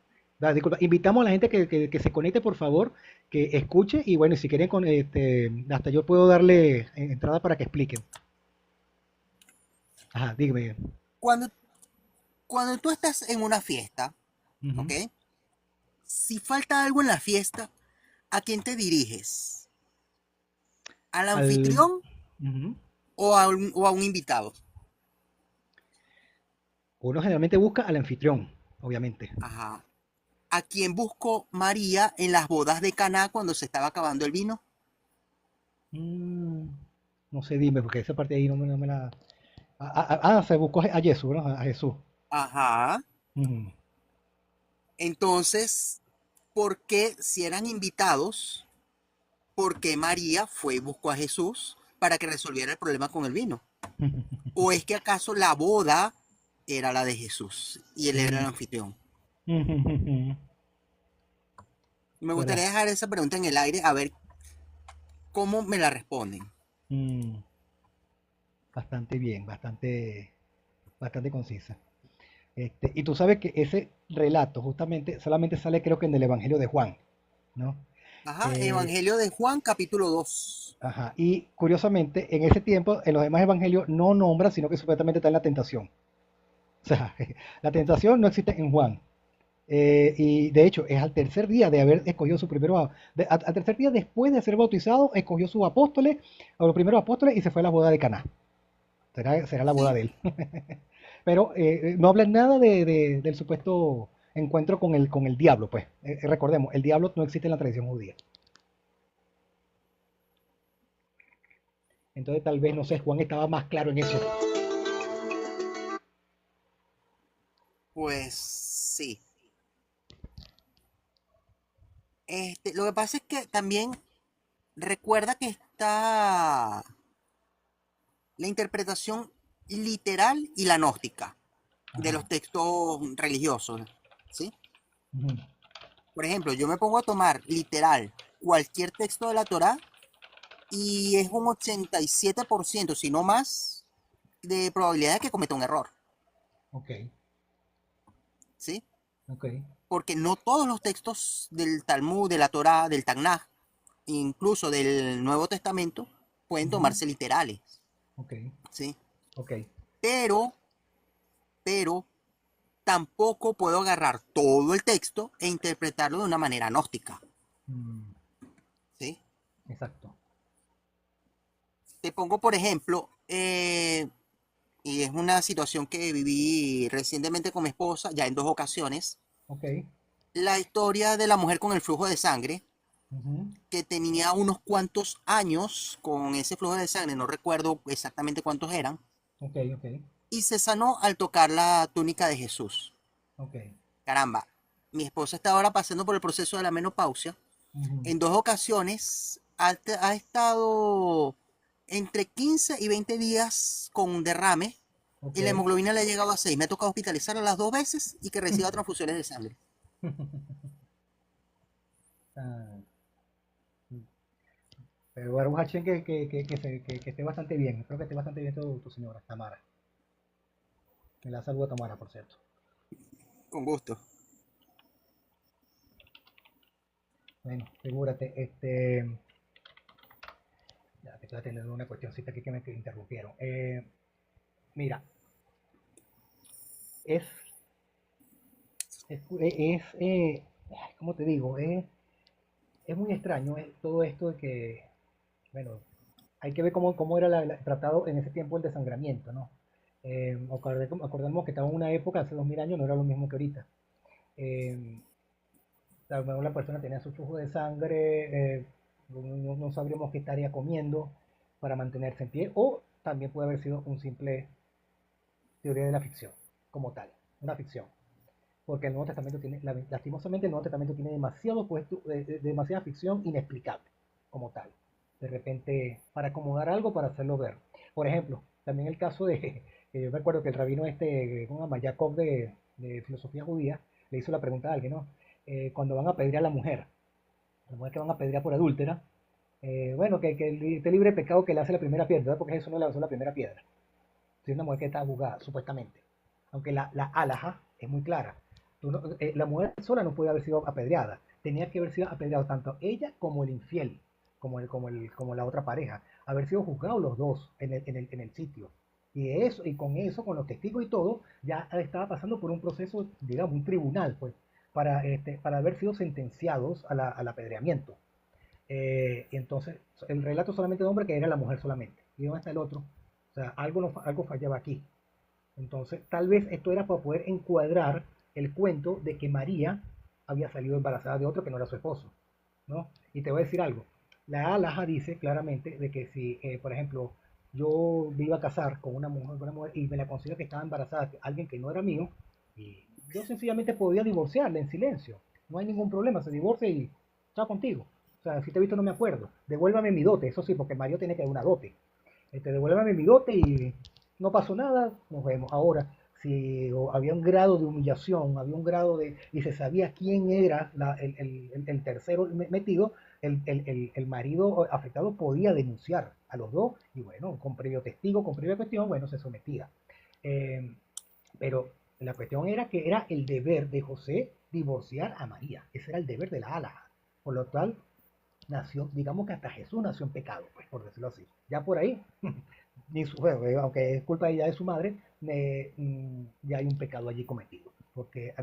disculpa, invitamos a la gente que se conecte, por favor, que escuche y bueno, si quieren, hasta yo puedo darle entrada para que expliquen. Ajá, dígame. cuando, cuando tú estás en una fiesta, Ujú. ¿ok? Si falta algo en la fiesta, ¿a quién te diriges? ¿Al Al, anfitrión ujú. o a un invitado? Uno generalmente busca al anfitrión, obviamente. Ajá. ¿A quién buscó María en las bodas de Caná cuando se estaba acabando el vino? Mm, no sé, dime, porque esa parte ahí no me la... se buscó a Jesús, ¿no? A Jesús. Ajá. Ujú. Entonces, ¿por qué si eran invitados, por qué María fue y buscó a Jesús para que resolviera el problema con el vino? ¿O es que acaso la boda era la de Jesús y él era el anfitrión? Me gustaría ¿Verdad? dejar esa pregunta en el aire a ver cómo me la responden. Mm, Bastante bien, bastante concisa. Y tú sabes que ese relato justamente solamente sale creo que en el Evangelio de Juan, ¿no? Ajá, Eh, Evangelio de Juan, capítulo 2. ajá. Y curiosamente, en ese tiempo, en los demás evangelios no nombra, sino que supuestamente está en la tentación. O sea, la tentación no existe en Juan. Y de hecho, es al tercer día de haber escogido su primero, al tercer día después de ser bautizado, escogió sus apóstoles, a los primeros apóstoles, y se fue a la boda de Caná. Será la boda Sí, de él. Pero no habla nada del supuesto encuentro con el diablo, pues. Recordemos, el diablo no existe en la tradición judía. Entonces tal vez, no sé, Juan estaba más claro en eso. pues sí. Lo que pasa es que también recuerda que está la interpretación literal y la gnóstica de los Ajá. textos religiosos, ¿sí? Ujú. Por ejemplo, yo me pongo a tomar literal cualquier texto de la Torá y es un 87%, si no más, de probabilidad de que cometa un error, Ok, ¿sí? ok. Porque no todos los textos del Talmud, de la Torá, del Tanaj, incluso del Nuevo Testamento, pueden Ujú. tomarse literales, Ok, ¿sí? ok. Pero, pero, tampoco puedo agarrar todo el texto e interpretarlo de una manera gnóstica, Mm, ¿sí? exacto. Te pongo, por ejemplo, y es una situación que viví recientemente con mi esposa, ya en dos ocasiones, Ok. la historia de la mujer con el flujo de sangre, Ujú. que tenía unos cuantos años con ese flujo de sangre, no recuerdo exactamente cuántos eran, Ok, ok. y se sanó al tocar la túnica de Jesús. Ok. Caramba, mi esposa está ahora pasando por el proceso de la menopausia. Ujú. En dos ocasiones ha estado entre 15 y 20 días con un derrame Ok. y la hemoglobina le ha llegado a 6. Me ha tocado hospitalizarla las dos veces y que reciba transfusiones de sangre. Ah, pero Baruch Hashem que esté bastante bien. Espero que esté bastante bien tu señora, Tamara. Me la saludo a Tamara, por cierto. Con gusto. Bueno, figúrate, ya te estoy atendiendo una cuestioncita aquí que me interrumpieron. Mira, es, ¿cómo te digo? Es muy extraño todo esto de que, bueno, hay que ver cómo era tratado en ese tiempo el dessangramiento, ¿no? Acordemos que estamos en una época, hace 2000 años, no era lo mismo que ahorita. Eh, a lo mejor la persona tenía su flujo de sangre, no sabríamos qué estaría comiendo para mantenerse en pie, o también puede haber sido un simple teoría de la ficción, como tal, una ficción. Porque el Nuevo Testamento tiene, lastimosamente, el Nuevo Testamento tiene demasiada ficción inexplicable, como tal. De repente, para acomodar algo, para hacerlo ver. Por ejemplo, también el caso de, yo me acuerdo que el rabino ¿cómo se llama? Jacob de filosofía judía, le hizo la pregunta a alguien, ¿no? Cuando van a pedir a la mujer que van a pedir por adúltera, bueno, que esté libre de pecado que le hace la primera piedra, ¿verdad? Porque eso no le lanzó la primera piedra. Si es una mujer que está juzgada, supuestamente. Aunque la alhaja es muy clara. La mujer sola no puede haber sido apedreada. Tenía que haber sido apedreado tanto ella como el infiel, como la otra pareja. Haber sido juzgados los dos en el sitio. Y con eso, con los testigos y todo, ya estaba pasando por un proceso, digamos, un tribunal, pues, para haber sido sentenciados al apedreamiento. Y entonces, el relato solamente de hombre que era la mujer solamente. ¿Y dónde está el otro? O sea, algo fallaba aquí. Entonces, tal vez esto era para poder encuadrar el cuento de que María había salido embarazada de otro que no era su esposo, ¿no? Y te voy a decir algo. La Alaja dice claramente de que si, por ejemplo, yo me iba a casar con una mujer y me la considero que estaba embarazada de alguien que no era mío, y yo sencillamente podía divorciarla en silencio. No hay ningún problema, se divorcia y chao contigo. O sea, si te he visto no me acuerdo. Devuélvame mi dote, eso sí, porque Mario tiene que dar una dote. Devuélvame mi dote y no pasó nada, nos vemos. Ahora, si había un grado de humillación, había un grado de, y se sabía quién era el tercero metido, el marido afectado podía denunciar a los dos y bueno, con previo testigo, con previa cuestión, bueno, se sometía. Eh, pero la cuestión era que era el deber de José divorciar a María. Ese era el deber de la Ala. Por lo cual nació, digamos que hasta Jesús nació en pecado, pues, por decirlo así. Ya por ahí, bueno, aunque es culpa de ella de su madre, ya hay un pecado allí cometido. Porque,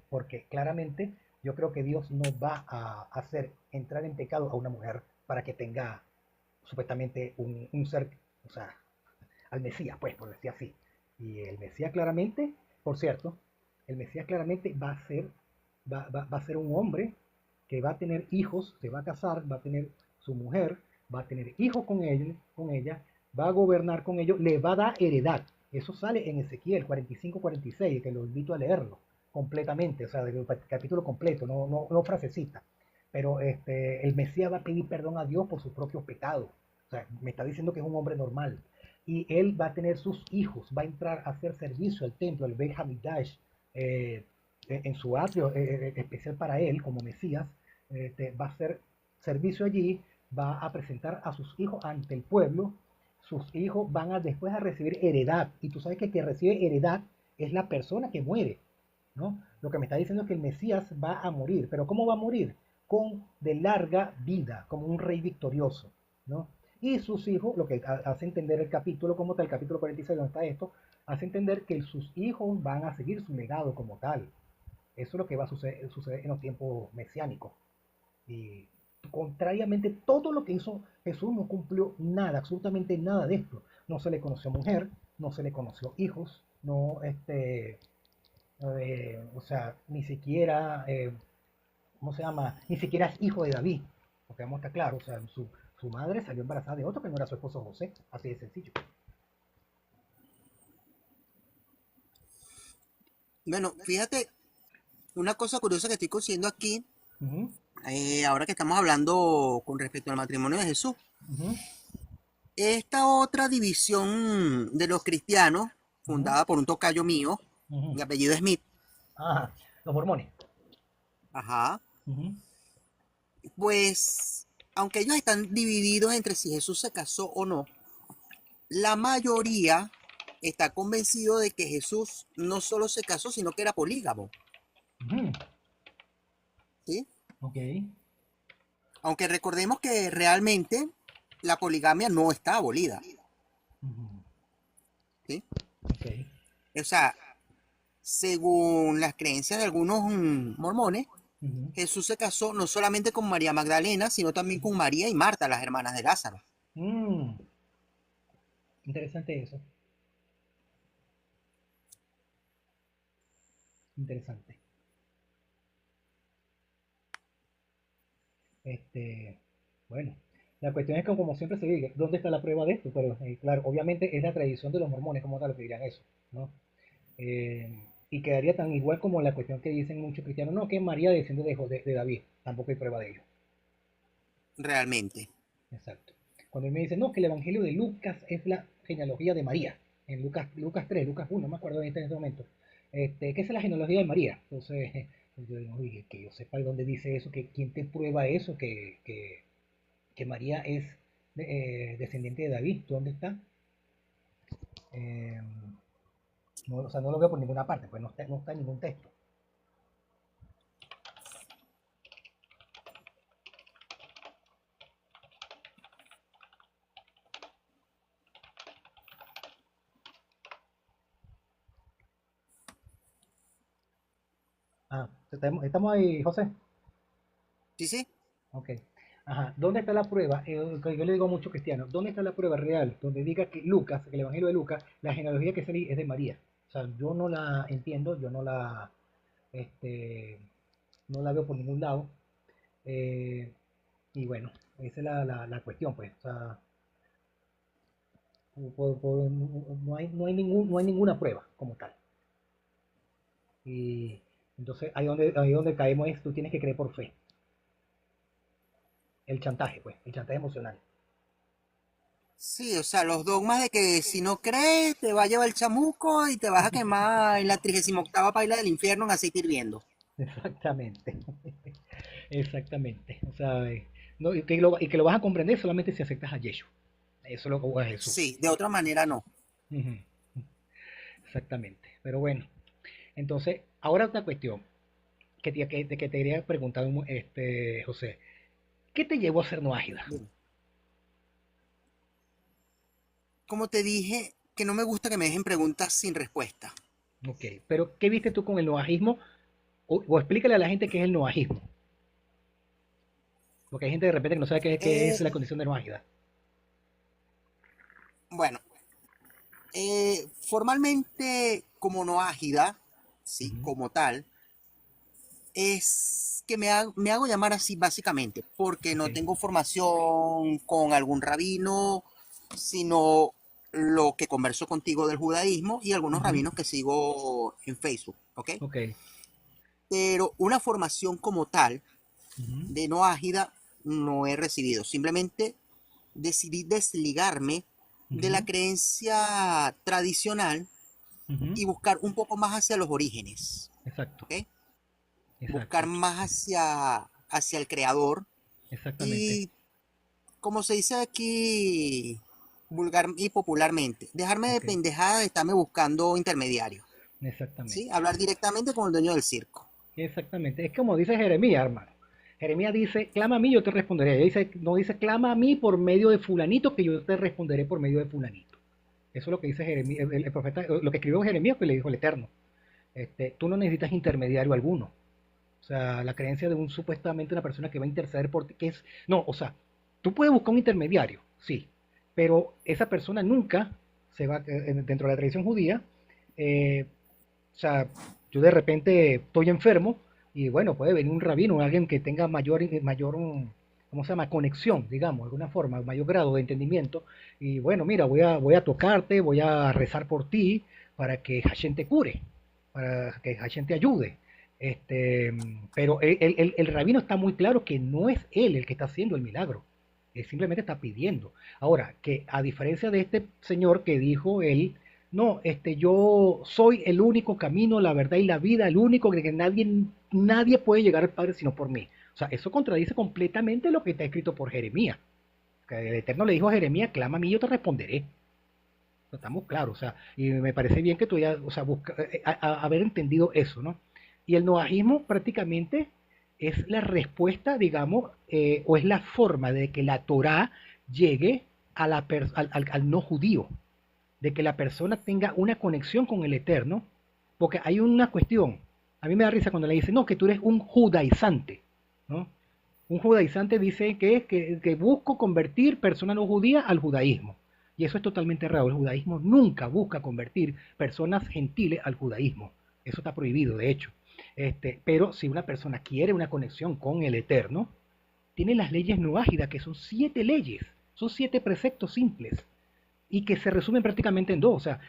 porque claramente yo creo que Dios no va a hacer entrar en pecado a una mujer para que tenga supuestamente un ser, o sea, al Mesías, pues, por decir así. Y el Mesías claramente, por cierto, el Mesías claramente va a ser un hombre que va a tener hijos, se va a casar, va a tener su mujer, va a tener hijos con ella, va a gobernar con ellos, le va a dar heredad. Eso sale en Ezequiel 45-46, que lo invito a leerlo completamente, o sea, del capítulo completo, no frasecita. Pero el Mesías va a pedir perdón a Dios por sus propios pecados. O sea, me está diciendo que es un hombre normal. Y él va a tener sus hijos, va a entrar a hacer servicio al templo, al Beit Hamidash, en su atrio especial para él, como Mesías, va a hacer servicio allí, va a presentar a sus hijos ante el pueblo, sus hijos van a después a recibir heredad, y tú sabes que el que recibe heredad es la persona que muere, ¿no? Lo que me está diciendo es que el Mesías va a morir, pero ¿cómo va a morir? Con de larga vida, como un rey victorioso, ¿no? Y sus hijos, lo que hace entender el capítulo como tal, el capítulo 46 donde está esto, hace entender que sus hijos van a seguir su legado como tal. Eso es lo que va a suceder en los tiempos mesiánicos. Y contrariamente, todo lo que hizo Jesús no cumplió nada, absolutamente nada de esto. No se le conoció mujer, no se le conoció hijos, no, o sea, ni siquiera, ¿cómo se llama? Ni siquiera es hijo de David, porque vamos a estar claros, o sea, su madre salió embarazada de otro que no era su esposo José, así de sencillo. Bueno, fíjate, una cosa curiosa que estoy consiguiendo aquí, Uh -huh, ahora que estamos hablando con respecto al matrimonio de Jesús, uh -huh, esta otra división de los cristianos, uh -huh, fundada por un tocayo mío, uh -huh. de apellido Smith, Ajá, los mormones. ajá, Uh -huh, pues, aunque ellos están divididos entre si Jesús se casó o no, la mayoría está convencido de que Jesús no solo se casó, sino que era polígamo, uh -huh. ¿sí? Ok. Aunque recordemos que realmente la poligamia no está abolida, Uh -huh. ¿sí? Ok. O sea, según las creencias de algunos mormones, Uh -huh. Jesús se casó no solamente con María Magdalena, sino también con María y Marta, las hermanas de Lázaro. Mm, interesante eso. Interesante. Este, bueno, la cuestión es que como siempre se dice, ¿dónde está la prueba de esto? Pero claro, obviamente es la tradición de los mormones como tal que dirían eso, ¿no? Eh, y quedaría tan igual como la cuestión que dicen muchos cristianos, no, que María desciende de David, tampoco hay prueba de ello. Realmente. Exacto. Cuando me dicen, no, que el Evangelio de Lucas es la genealogía de María, en Lucas 3, Lucas 1, no me acuerdo en este momento, ¿qué es la genealogía de María? Entonces, yo digo, oye, que yo sepa dónde dice eso, que quién te prueba eso, que María es descendiente de David, ¿dónde está? Eh, no, o sea, no lo veo por ninguna parte, pues no está en ningún texto. Ah, estamos ahí, José. Sí, sí. Ok. Ajá. ¿Dónde está la prueba? Que yo le digo a muchos cristianos, ¿dónde está la prueba real? Donde diga que Lucas, que el Evangelio de Lucas, la genealogía que se es de María. O sea, yo no la entiendo, yo este, no la veo por ningún lado. Eh, y bueno, esa es la cuestión, pues. O sea, no hay ninguna prueba como tal. Y entonces ahí donde caemos es, tú tienes que creer por fe. El chantaje, pues, el chantaje emocional. Sí, o sea, los dogmas de que si no crees te va a llevar el chamuco y te vas a quemar en la 38ª paila del infierno en aceite hirviendo. Exactamente. Exactamente. O sea, no, y que lo vas a comprender solamente si aceptas a Yeshua. Eso es lo que o a Jesús. Sí, de otra manera no. Ujú. Exactamente. Pero bueno, entonces, ahora otra cuestión que te quería preguntar, José. ¿Qué te llevó a ser no ágida? Dime. Como te dije, que no me gusta que me dejen preguntas sin respuesta. Ok, pero ¿qué viste tú con el noajismo? O explícale a la gente qué es el noajismo. Porque hay gente de repente que no sabe qué es Eh, la condición de no ágida. bueno, formalmente como no ágida, sí, Ujú. como tal, es que me hago llamar así básicamente, porque Ok, no tengo formación con algún rabino, sino lo que converso contigo del judaísmo y algunos ujú, rabinos que sigo en Facebook, ¿ok? ok, Pero una formación como tal ujú, de no ágida no he recibido. Simplemente decidí desligarme de la ujú, creencia tradicional ujú. y buscar un poco más hacia los orígenes, Exacto, ¿ok? exacto, Buscar más hacia el creador exactamente, y, como se dice aquí vulgar y popularmente, dejarme de ok, pendejada de estarme buscando intermediarios, ¿sí? exactamente, Hablar directamente con el dueño del circo. exactamente. Es como dice Jeremías, hermano. Jeremías dice, clama a mí, yo te responderé. Ella dice, no dice, clama a mí por medio de fulanito, que yo te responderé por medio de fulanito. Eso es lo que dice Jeremías, el profeta, lo que escribió Jeremías, que le dijo el Eterno. Tú no necesitas intermediario alguno. O sea, la creencia de un supuestamente una persona que va a interceder por ti, que es, no, o sea, tú puedes buscar un intermediario, sí, pero esa persona nunca se va, dentro de la tradición judía, eh, o sea, yo de repente estoy enfermo y bueno, puede venir un rabino, alguien que tenga mayor, ¿cómo se llama? Conexión, digamos, de alguna forma, mayor grado de entendimiento. Y bueno, mira, voy a tocarte, voy a rezar por ti para que Hashem te cure, para que Hashem te ayude. Pero el rabino está muy claro que no es él el que está haciendo el milagro. Él simplemente está pidiendo. Ahora, que a diferencia de este señor que dijo él, no, yo soy el único camino, la verdad y la vida, el único que nadie puede llegar al Padre sino por mí. O sea, eso contradice completamente lo que está escrito por Jeremías. Que el Eterno le dijo a Jeremías, clama a mí y yo te responderé. Estamos claros, o sea, y me parece bien que tú ya, o sea, haber entendido eso, ¿no? Y el noajismo prácticamente es la respuesta, digamos, o es la forma de que la Torá llegue al no judío, de que la persona tenga una conexión con el Eterno, porque hay una cuestión, a mí me da risa cuando le dicen, no, que tú eres un judaizante, ¿no? Un judaizante dice que busco convertir personas no judías al judaísmo. Y eso es totalmente errado. El judaísmo nunca busca convertir personas gentiles al judaísmo. Eso está prohibido, de hecho. Pero si una persona quiere una conexión con el Eterno, tiene las leyes noágidas, que son 7 leyes, son 7 preceptos simples y que se resumen prácticamente en dos. O sea,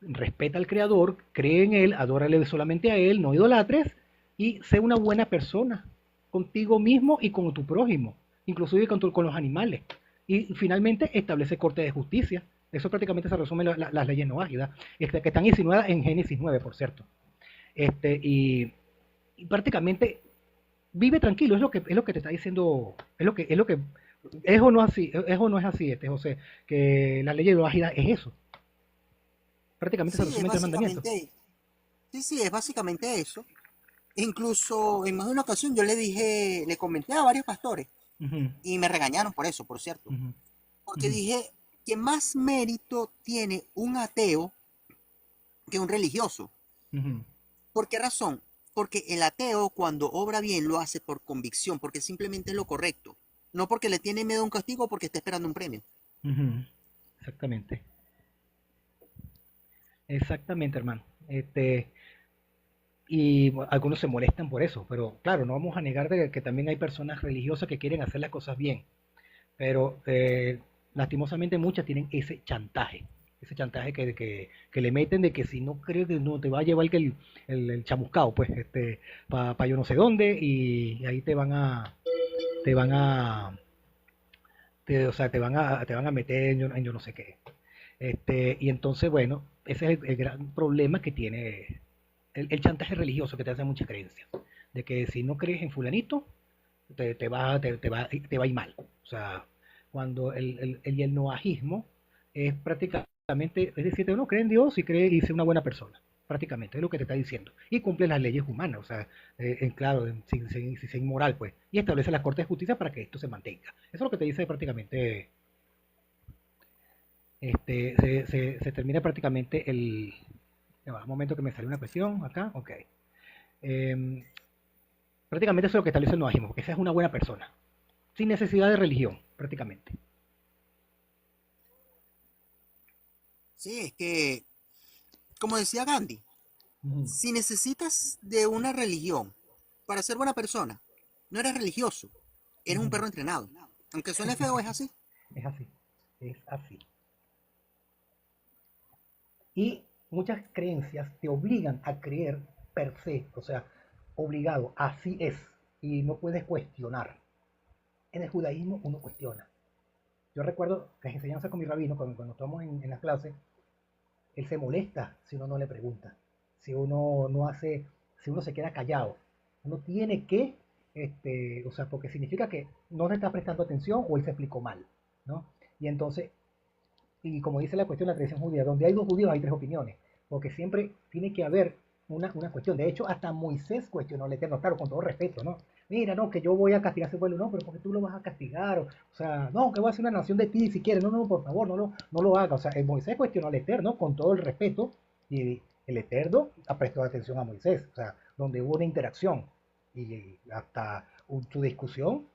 respeta al Creador, cree en Él, adórale solamente a Él, no idolatres y sé una buena persona contigo mismo y con tu prójimo, inclusive con los animales. Y finalmente establece corte de justicia. Eso prácticamente se resume en las leyes noágidas, que están insinuadas en Génesis 9, por cierto. Y prácticamente vive tranquilo, es lo que te está diciendo, es o no así, es o no es así, José, que la ley noágida es eso. Prácticamente se Sí, es resume en 3 mandamientos. básicamente, sí, sí, es básicamente eso. Incluso en más de una ocasión yo le dije, le comenté a varios pastores Ujú, y me regañaron por eso, por cierto. ujú, Porque ujú, dije que más mérito tiene un ateo que un religioso. ujú. ¿Por qué razón? Porque el ateo cuando obra bien lo hace por convicción, porque simplemente es lo correcto. No porque le tiene miedo a un castigo o porque está esperando un premio. Ujú. Exactamente, exactamente, hermano. Y bueno, algunos se molestan por eso, pero claro, no vamos a negar de que también hay personas religiosas que quieren hacer las cosas bien, pero lastimosamente muchas tienen ese chantaje que le meten de que si no crees que no te va a llevar que el chamuscado, pues, yo no sé dónde, y ahí te van a o sea, te van a meter en yo no sé qué. Y entonces, bueno, ese es el gran problema que tiene el chantaje religioso que te hace muchas creencias. De que si no crees en fulanito, te va a ir mal. O sea, cuando el noajismo es prácticamente, es decir, uno cree en Dios y cree y ser una buena persona. Prácticamente, es lo que te está diciendo. Y cumple las leyes humanas, o sea, claro, sin ser inmoral, pues. Y establece la Corte de Justicia para que esto se mantenga. Eso es lo que te dice prácticamente, se termina prácticamente el... Ya va, un momento que me salió una cuestión acá, ok. Eh, Prácticamente eso es lo que establece el noajismo, porque esa es una buena persona, sin necesidad de religión, prácticamente. Sí, es que, como decía Gandhi, Ujú, si necesitas de una religión para ser buena persona, no eres religioso, eres un ujú. perro entrenado. Aunque suene feo, es así. Es así, es así. Y muchas creencias te obligan a creer per se, o sea, obligado, así es, y no puedes cuestionar. En el judaísmo uno cuestiona. Yo recuerdo las enseñanzas con mi rabino, cuando estamos en la clase, él se molesta si uno no le pregunta, si uno no hace, si uno se queda callado. Uno tiene que, o sea, porque significa que no le está prestando atención o él se explicó mal, ¿no? Y entonces, y como dice la cuestión de la tradición judía, donde hay dos judíos hay tres opiniones, porque siempre tiene que haber una cuestión. De hecho, hasta Moisés cuestionó al Eterno, claro, con todo respeto, ¿no? Mira, no, que yo voy a castigar a ese pueblo, no, pero porque tú lo vas a castigar, o sea, no, que voy a hacer una nación de ti si quieres, no, no, por favor, no lo haga. O sea, Moisés cuestionó al Eterno con todo el respeto y el Eterno prestó atención a Moisés, o sea, donde hubo una interacción y hasta su discusión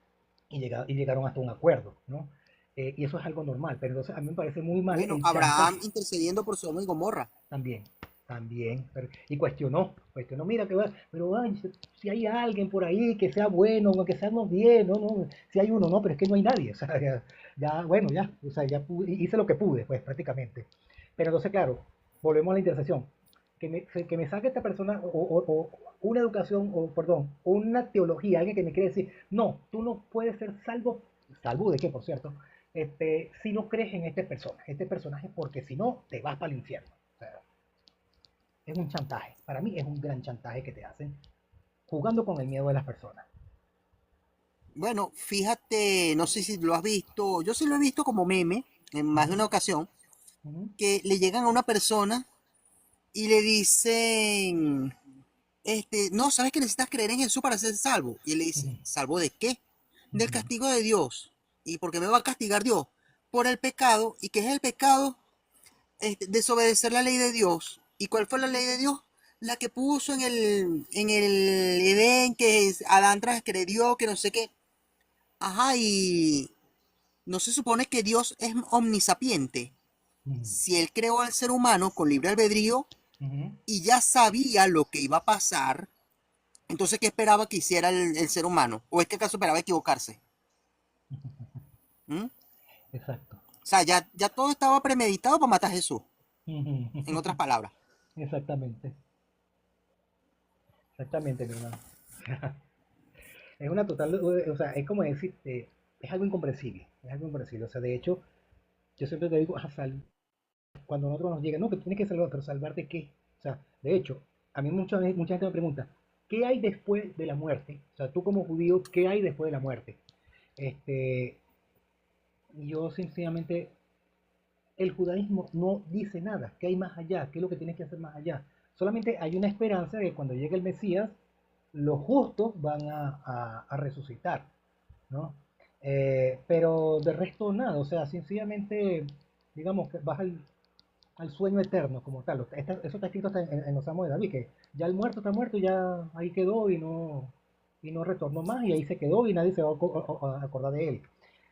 y llegaron hasta un acuerdo, ¿no? Y eso es algo normal, pero entonces a mí me parece muy mal Bueno, el Abraham chantaje intercediendo por Sodoma y Gomorra. también, también, y cuestionó, mira que va, pero ay, si hay alguien por ahí que sea bueno, que seamos bien, no, no, si hay uno, no, pero es que no hay nadie, o sea, bueno, ya, o sea, hice lo que pude, pues prácticamente. Pero entonces, claro, volvemos a la intercesión, que me saque esta persona o una educación, o perdón, una teología, alguien que me quiere decir, no, tú no puedes ser salvo de qué, por cierto, si no crees en este personaje, porque si no, te vas para el infierno. O sea, es un chantaje. Para mí es un gran chantaje que te hacen jugando con el miedo de las personas. Bueno, fíjate, no sé si lo has visto, yo sí lo he visto como meme en más de Ujú, una ocasión, ujú, que le llegan a una persona y le dicen, no, sabes que necesitas creer en Jesús para ser salvo. Y él le dice, ujú, ¿salvo de qué? Del ujú, castigo de Dios. ¿Y por qué me va a castigar Dios? Por el pecado. ¿Y qué es el pecado? Desobedecer la ley de Dios. ¿Y cuál fue la ley de Dios? La que puso en el Edén, que Adán transgredió, que no sé qué. Ajá, y no se supone que Dios es omnisapiente. ujú, Si él creó al ser humano con libre albedrío ujú. y ya sabía lo que iba a pasar, entonces ¿qué esperaba que hiciera el ser humano? ¿O es que acaso esperaba equivocarse? ¿Mm? Exacto. O sea, ya todo estaba premeditado para matar a Jesús, Ujú. en otras palabras. Exactamente. Exactamente, mi hermano. Es una total, o sea, es como decir, es algo incomprensible. Es algo incomprensible. O sea, de hecho, yo siempre te digo, cuando nosotros nos llega, no, que tienes que salvar, pero ¿salvar de qué? O sea, de hecho, a mí mucha gente me pregunta, ¿qué hay después de la muerte? O sea, tú como judío, ¿qué hay después de la muerte? Este, yo sencillamente, el judaísmo no dice nada, ¿qué hay más allá? ¿Qué es lo que tienes que hacer más allá? Solamente hay una esperanza de que cuando llegue el Mesías, los justos van a resucitar, ¿no? Pero de resto nada, o sea, sencillamente, digamos que vas al sueño eterno como tal. Eso está escrito hasta en los Salmos de David, que ya el muerto está muerto y ya ahí quedó y no retornó más y ahí se quedó y nadie se va a acordar de él.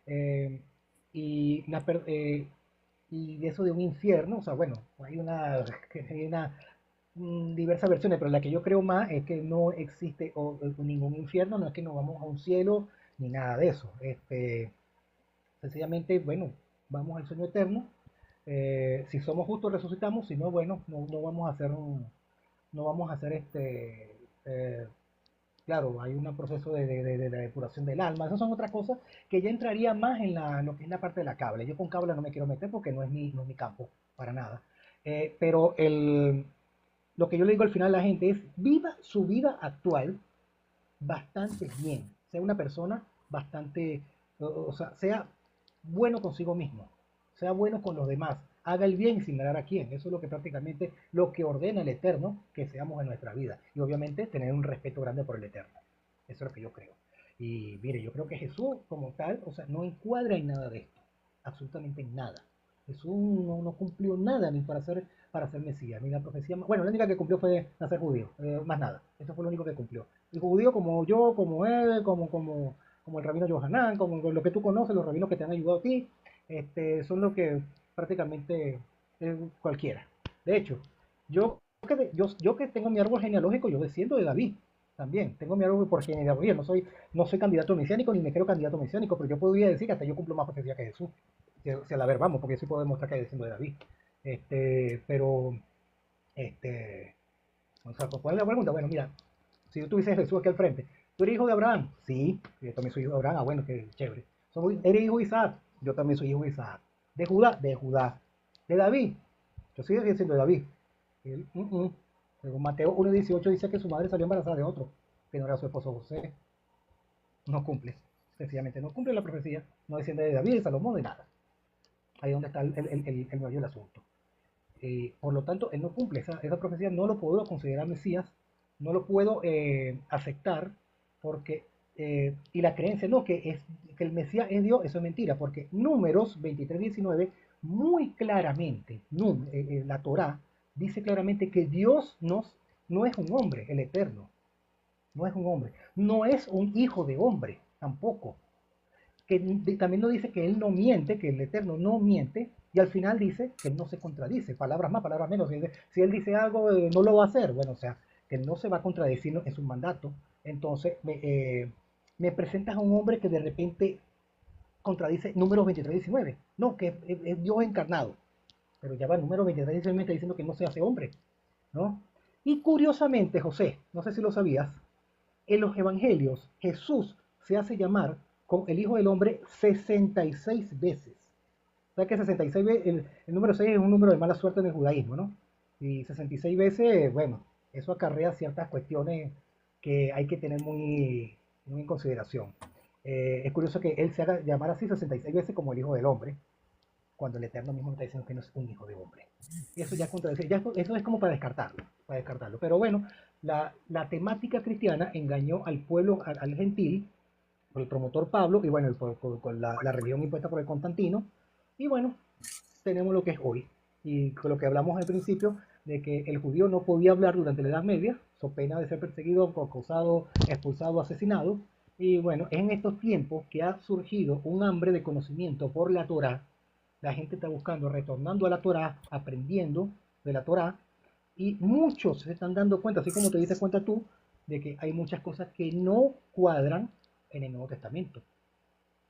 Eh, y, y de eso de un infierno, o sea, bueno, hay una diversas versiones, pero la que yo creo más es que no existe ningún infierno, no es que nos vamos a un cielo ni nada de eso. Sencillamente, bueno, vamos al sueño eterno. Si somos justos resucitamos, si no, bueno, no vamos a hacer no vamos a hacer claro, hay un proceso de la depuración del alma. Esas son otras cosas que ya entraría más en lo que es la parte de la cabla. Yo con cabla no me quiero meter porque no es mi campo, para nada. Pero lo que yo le digo al final a la gente es, viva su vida actual bastante bien. Sea una persona bastante, o sea, sea bueno consigo mismo, sea bueno con los demás, haga el bien sin mirar a quién. Eso es lo que prácticamente lo que ordena el Eterno que seamos en nuestra vida. Y obviamente tener un respeto grande por el Eterno. Eso es lo que yo creo. Y mire, yo creo que Jesús como tal, o sea, no encuadra en nada de esto. Absolutamente en nada. Jesús no cumplió nada ni para ser Mesías, ni la profecía. Bueno, la única que cumplió fue nacer judío, más nada. Eso fue lo único que cumplió. El judío como yo, como él, como el rabino Yohanan, como lo que tú conoces, los rabinos que te han ayudado a ti, son lo que prácticamente cualquiera. De hecho, yo que tengo mi árbol genealógico, yo desciendo de David también. Tengo mi árbol por genealogía. No soy candidato mesiánico ni me quiero candidato mesiánico, pero yo podría decir que hasta yo cumplo más profecía que Jesús. Si a la ver, vamos, porque sí puedo demostrar que desciendo de David. Pero, o sea, ¿cuál es la pregunta? Bueno, mira, si tú dices Jesús aquí al frente, ¿tú eres hijo de Abraham? Sí, yo también soy hijo de Abraham. Ah, bueno, qué chévere. ¿Eres hijo de Isaac? Yo también soy hijo de Isaac. ¿De Judá? De Judá. ¿De David? Yo sigo siendo de David. Él, Según Mateo 1:18 dice que su madre salió embarazada de otro, que no era su esposo José. No cumple. Sencillamente no cumple la profecía. No desciende de David, de Salomón, de nada. Ahí es donde está el meollo del asunto. Por lo tanto, él no cumple esa profecía, no lo puedo considerar Mesías, no lo puedo aceptar, porque, y la creencia, no, que el Mesías es Dios, eso es mentira, porque Números 23:19, muy claramente, la Torá dice claramente que Dios no es un hombre, el Eterno, no es un hombre, no es un hijo de hombre, tampoco, que también nos dice que él no miente, que el Eterno no miente, y al final dice que él no se contradice, palabras más, palabras menos. Si él dice algo, no lo va a hacer, bueno, o sea, que él no se va a contradecir en su mandato. Entonces, me presentas a un hombre que de repente contradice números 23:19. No, que es Dios encarnado. Pero ya va, número 23:19 me está diciendo que no se hace hombre, ¿no? Y curiosamente, José, no sé si lo sabías, en los evangelios Jesús se hace llamar con el Hijo del Hombre 66 veces. O sea que 66 veces, el número 6 es un número de mala suerte en el judaísmo, ¿no? Y 66 veces, bueno, eso acarrea ciertas cuestiones que hay que tener muy en consideración. Es curioso que él se haga llamar así 66 veces como el Hijo del Hombre, cuando el Eterno mismo está diciendo que no es un hijo de hombre. Y eso ya contradice, eso es como para descartarlo. Pero bueno, la temática cristiana engañó al pueblo, al gentil, por el promotor Pablo, y bueno, con la religión impuesta por el Constantino, y bueno, tenemos lo que es hoy. Y con lo que hablamos al principio, de que el judío no podía hablar durante la Edad Media, so pena de ser perseguido, acusado, expulsado, asesinado. Y bueno, es en estos tiempos que ha surgido un hambre de conocimiento por la Torá. La gente está buscando, retornando a la Torá, aprendiendo de la Torá, y muchos se están dando cuenta, así como te diste cuenta tú, de que hay muchas cosas que no cuadran en el Nuevo Testamento.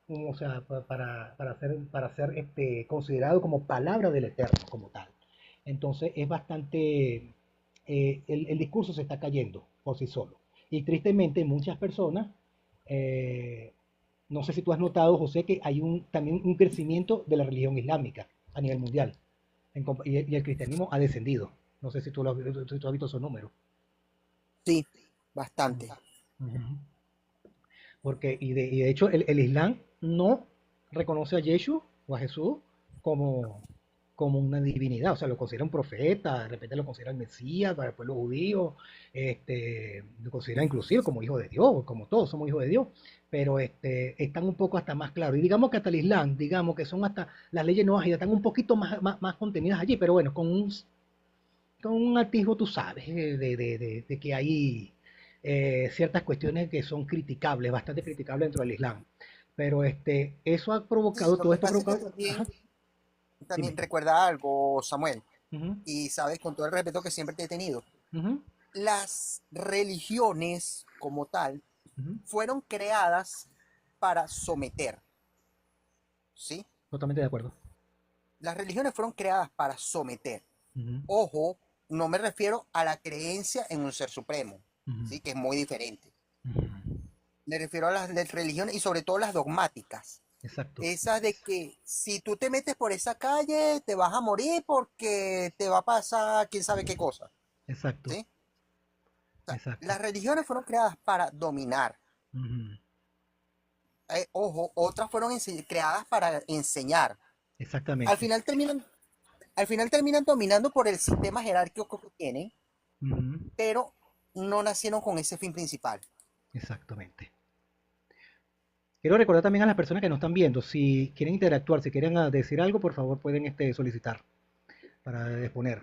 O sea, para ser considerado como palabra del Eterno, como tal. Entonces es bastante, el discurso se está cayendo por sí solo. Y tristemente muchas personas, eh, no sé si tú has notado, José, que hay también un crecimiento de la religión islámica a nivel mundial. Y el cristianismo ha descendido. No sé si tú has visto esos números. Sí, bastante. Ujú. Y de hecho el Islam no reconoce a Yeshua o a Jesús como una divinidad, o sea, lo considera un profeta, de repente lo considera el Mesías para el pueblo judío, lo considera inclusive como hijo de Dios, como todos somos hijos de Dios, pero están un poco hasta más claros. Y digamos que hasta el Islam, digamos que son hasta las leyes noajas, están un poquito más contenidas allí, pero bueno, con un atisbo, tú sabes, de que hay ciertas cuestiones que son criticables, bastante criticables dentro del Islam. Pero eso ha Sí, provocado, lo todo que esto ha pasa es que provocado. también, Ajá, también dime. recuerda algo, Samuel, Ujú, y sabes, con todo el respeto que siempre te he tenido, ujú, las religiones como tal ujú. fueron creadas para someter, ¿sí? Totalmente de acuerdo. Las religiones fueron creadas para someter. Ujú, Ojo, no me refiero a la creencia en un ser supremo, ujú, ¿sí? Que es muy diferente. Ujú. Me refiero a las de religiones y sobre todo las dogmáticas. Exacto, Esas de que si tú te metes por esa calle te vas a morir porque te va a pasar quién sabe qué cosa, exacto, ¿sí? O sea, exacto. las religiones fueron creadas para dominar. Ujú. Ojo, otras fueron creadas para enseñar. Al Exactamente. final terminan, al final terminan dominando por el sistema jerárquico que tienen, Ujú. pero no nacieron con ese fin principal. Exactamente. Quiero recordar también a las personas que nos están viendo, si quieren interactuar, si quieren decir algo, por favor pueden solicitar para exponer.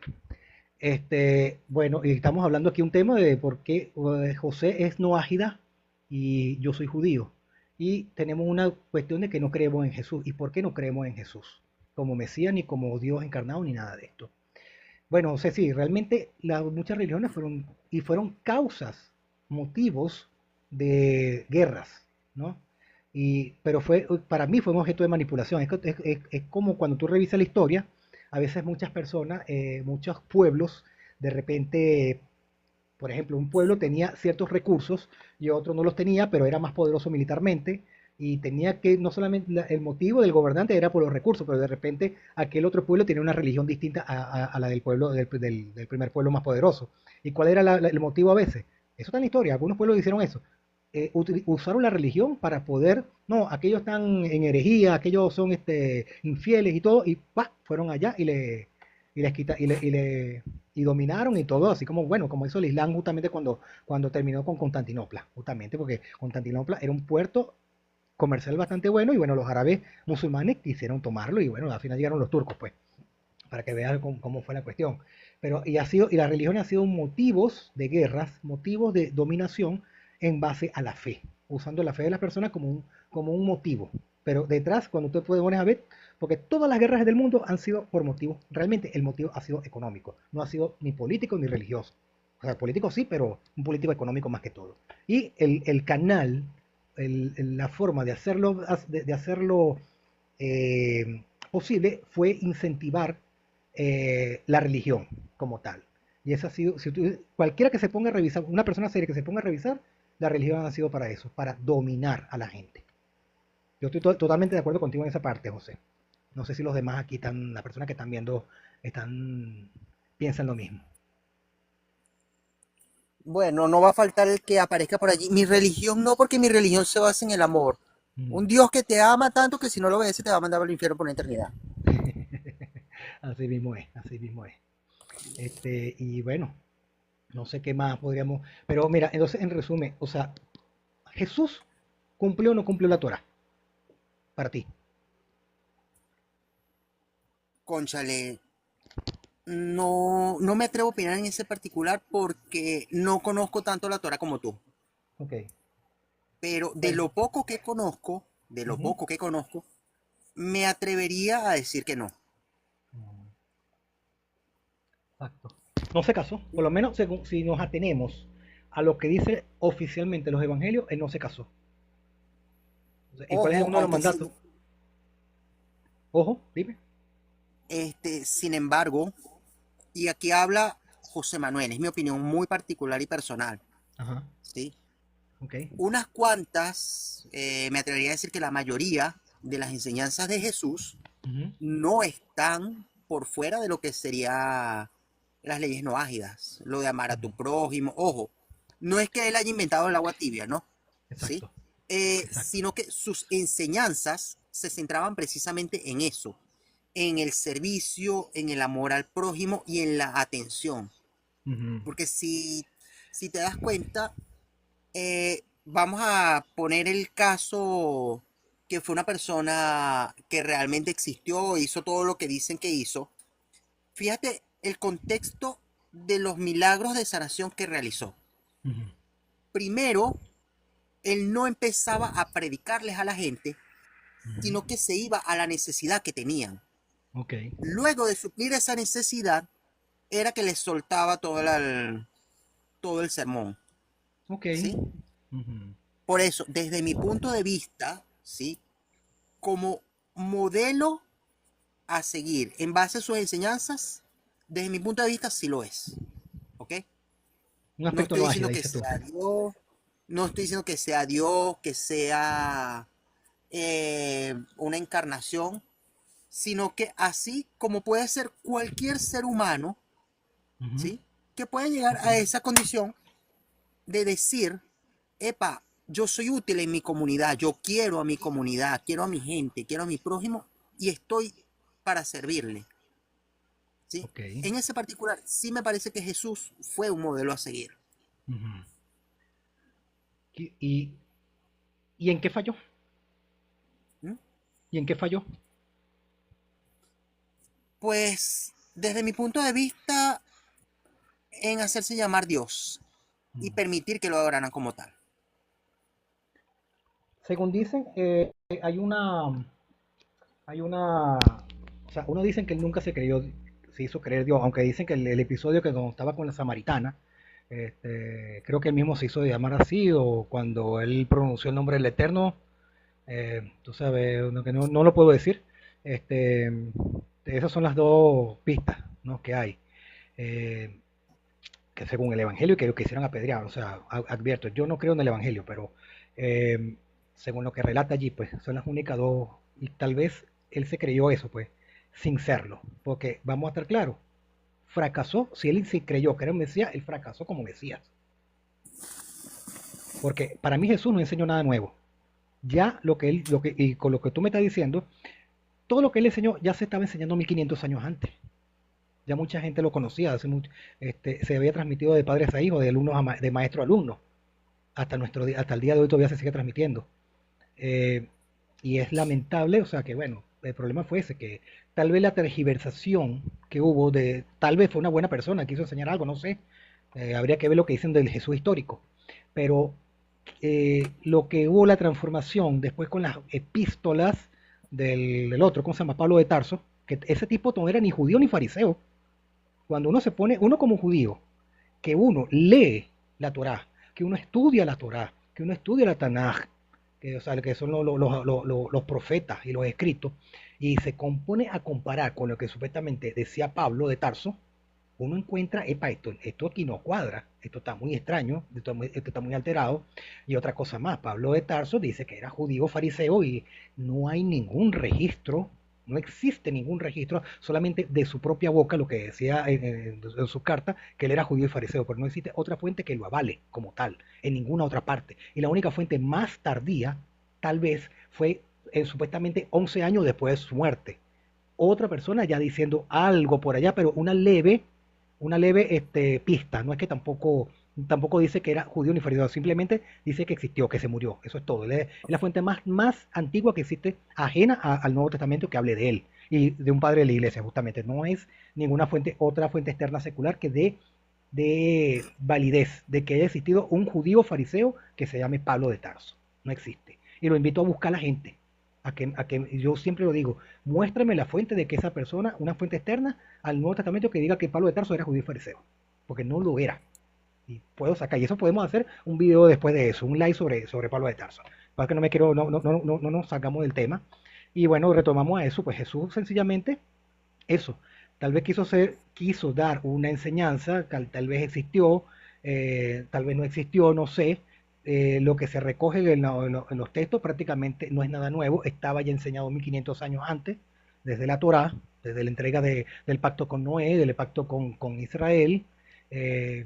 Bueno, y estamos hablando aquí un tema de por qué José es noágida y yo soy judío. Y tenemos una cuestión de que no creemos en Jesús. ¿Y por qué no creemos en Jesús? Como Mesías, ni como Dios encarnado, ni nada de esto. Bueno, José, sí, realmente muchas religiones fueron causas, motivos de guerras, ¿no? Pero para mí fue un objeto de manipulación. Es como cuando tú revisas la historia, a veces muchas personas, muchos pueblos, de repente, por ejemplo, un pueblo tenía ciertos recursos y otro no los tenía, pero era más poderoso militarmente y tenía que, no solamente el motivo del gobernante era por los recursos, pero de repente aquel otro pueblo tenía una religión distinta a la del pueblo, del primer pueblo más poderoso. ¿Y cuál era el motivo a veces? Eso está en la historia, algunos pueblos hicieron eso. Usaron la religión para poder, no, aquellos están en herejía, aquellos son infieles y todo, y fueron allá y les quita, y dominaron y todo, así como, bueno, como hizo el Islam justamente cuando terminó con Constantinopla, justamente porque Constantinopla era un puerto comercial bastante bueno y bueno, los árabes musulmanes quisieron tomarlo y bueno, al final llegaron los turcos, pues, para que vean cómo fue la cuestión. Pero, y la religión ha sido motivos de guerras, motivos de dominación en base a la fe, usando la fe de las personas como un motivo. Pero detrás, cuando usted puede poner a ver, porque todas las guerras del mundo han sido por motivos, realmente el motivo ha sido económico, no ha sido ni político ni religioso. O sea, político sí, pero un político económico más que todo. Y el canal, la forma de hacerlo posible fue incentivar la religión como tal. Y eso ha sido, cualquiera que se ponga a revisar, una persona seria que se ponga a revisar, la religión ha sido para eso, para dominar a la gente. Yo estoy totalmente de acuerdo contigo en esa parte, José. No sé si los demás aquí están, las personas que están viendo, piensan lo mismo. Bueno, no va a faltar el que aparezca por allí. Mi religión no, porque mi religión se basa en el amor. Mm. Un Dios que te ama tanto que si no lo obedeces te va a mandar al infierno por la eternidad. Así mismo es, así mismo es. Y bueno, no sé qué más podríamos. Pero mira, entonces en resumen, o sea, Jesús cumplió o no cumplió la Torah para ti. Cónchale, no, no me atrevo a opinar en ese particular porque no conozco tanto la Torah como tú. Ok, Pero de bueno. lo poco que conozco, de lo Ujú. poco que conozco, me atrevería a decir que no. Mm, exacto. No se casó, por lo menos si nos atenemos a lo que dice oficialmente los evangelios, él no se casó. O sea, ¿y cuál es Ojo, uno de los aunque mandatos? sin, Ojo, dime. sin embargo, y aquí habla José Manuel, es mi opinión muy particular y personal, Ajá, ¿sí? ok. Unas cuantas, me atrevería a decir que la mayoría de las enseñanzas de Jesús Ujú, no están por fuera de lo que sería las leyes no ágidas, lo de amar a ujú. tu prójimo. Ojo, no es que él haya inventado el agua tibia, ¿no? ¿Sí? Exacto, exacto. Sino que sus enseñanzas se centraban precisamente en eso, en el servicio, en el amor al prójimo y en la atención. Ujú, Porque si te das cuenta, vamos a poner el caso que fue una persona que realmente existió, hizo todo lo que dicen que hizo. Fíjate el contexto de los milagros de sanación que realizó. ujú, Primero, él no empezaba a predicarles a la gente, ujú. sino que se iba a la necesidad que tenían. Ok, Luego de suplir esa necesidad, era que les soltaba todo el sermón, ok. ¿sí? Ujú, Por eso, desde mi punto de vista, ¿sí? Como modelo a seguir en base a sus enseñanzas, desde mi punto de vista sí lo es, ¿ok? un No aspecto estoy no diciendo ágil, que dices tú. sea Dios, No estoy diciendo que sea Dios, que sea una encarnación, sino que así como puede ser cualquier ser humano, Ujú, ¿sí? Que puede llegar ok, a esa condición de decir, epa, yo soy útil en mi comunidad, yo quiero a mi comunidad, quiero a mi gente, quiero a mi prójimo y estoy para servirle, ¿sí? ok. En ese particular, sí me parece que Jesús fue un modelo a seguir. Ujú. ¿Y, y en qué falló? ¿Mm? ¿Y en qué falló? Pues, desde mi punto de vista, en hacerse llamar Dios y Mm. permitir que lo adoraran como tal. Según dicen, o sea, uno dicen que él nunca se hizo creer Dios, aunque dicen que el episodio que cuando estaba con la samaritana, creo que él mismo se hizo llamar así, o cuando él pronunció el nombre del Eterno, tú sabes, que no lo puedo decir. Este, esas son las dos pistas, ¿no?, que hay. Eh, que según el Evangelio, que lo quisieron apedrear, o sea, advierto, yo no creo en el Evangelio, pero eh, según lo que relata allí, pues son las únicas dos, y tal vez él se creyó eso, pues, sin serlo, porque vamos a estar claros, fracasó, si él se creyó que era un Mesías, él fracasó como Mesías, porque para mí Jesús no enseñó nada nuevo, ya y con lo que tú me estás diciendo, todo lo que él enseñó ya se estaba enseñando 1500 años antes, ya mucha gente lo conocía, se había transmitido de padres a hijos, de alumnos de maestro a alumno, hasta el día de hoy todavía se sigue transmitiendo. Eh, y es lamentable, o sea que bueno, el problema fue ese, que tal vez la tergiversación que hubo tal vez fue una buena persona, quiso enseñar algo, no sé, habría que ver lo que dicen del Jesús histórico, pero lo que hubo la transformación después con las epístolas del otro, ¿cómo se llama? Pablo de Tarso, que ese tipo no era ni judío ni fariseo. Cuando uno se pone, uno como judío, que uno lee la Torá, que uno estudia la Torá, que uno estudia la Tanaj, que, o sea, que son los profetas y los escritos, y se compone a comparar con lo que supuestamente decía Pablo de Tarso, uno encuentra, epa, esto aquí no cuadra, esto está muy extraño, esto está muy alterado, y otra cosa más, Pablo de Tarso dice que era judío fariseo y no hay ningún registro, no existe ningún registro, solamente de su propia boca, lo que decía en su carta, que él era judío y fariseo, pero no existe otra fuente que lo avale como tal, en ninguna otra parte. Y la única fuente más tardía, tal vez, fue supuestamente 11 años después de su muerte. Otra persona ya diciendo algo por allá, pero una leve pista, no es que tampoco dice que era judío ni fariseo, simplemente dice que existió, que se murió, eso es todo. Es la fuente más antigua que existe, ajena al Nuevo Testamento, que hable de él y de un padre de la iglesia, justamente. No es ninguna otra fuente externa secular que dé validez de que haya existido un judío fariseo que se llame Pablo de Tarso. No existe. Y lo invito a buscar a la gente. Yo siempre lo digo, muéstrame la fuente de que esa persona, una fuente externa al Nuevo Testamento, que diga que Pablo de Tarso era judío y fariseo, porque no lo era. Y puedo sacar, y eso podemos hacer un video después de eso, un live sobre Pablo de Tarso. Para que no me quiero, no nos sacamos del tema. Y bueno, retomamos a eso, pues Jesús sencillamente, eso, tal vez quiso dar una enseñanza, tal vez existió, tal vez no existió, no sé. Lo que se recoge en los textos prácticamente no es nada nuevo, estaba ya enseñado 1500 años antes, desde la Torá, desde la entrega del pacto con Noé, del pacto con Israel,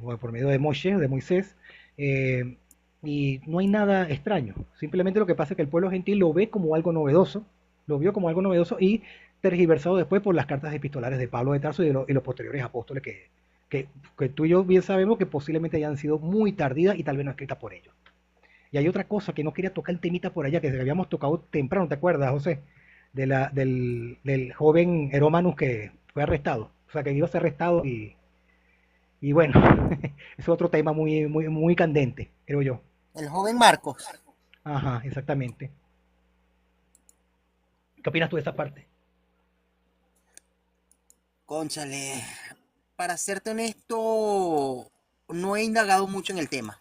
por medio de Moshe, de Moisés, eh, y no hay nada extraño. Simplemente lo que pasa es que el pueblo gentil lo ve como algo novedoso, lo vio como algo novedoso y tergiversado después por las cartas epistolares de Pablo de Tarso y los posteriores apóstoles que tú y yo bien sabemos que posiblemente hayan sido muy tardías y tal vez no escritas por ellos. Y hay otra cosa que no quería tocar el temita por allá, que habíamos tocado temprano, ¿te acuerdas, José? Del joven Herómanus que fue arrestado. O sea, que iba a ser arrestado y bueno, es otro tema muy, muy, muy candente, creo yo. El joven Marcos, Ajá, exactamente. ¿Qué opinas tú de esa parte? cónchale, para serte honesto, no he indagado mucho en el tema,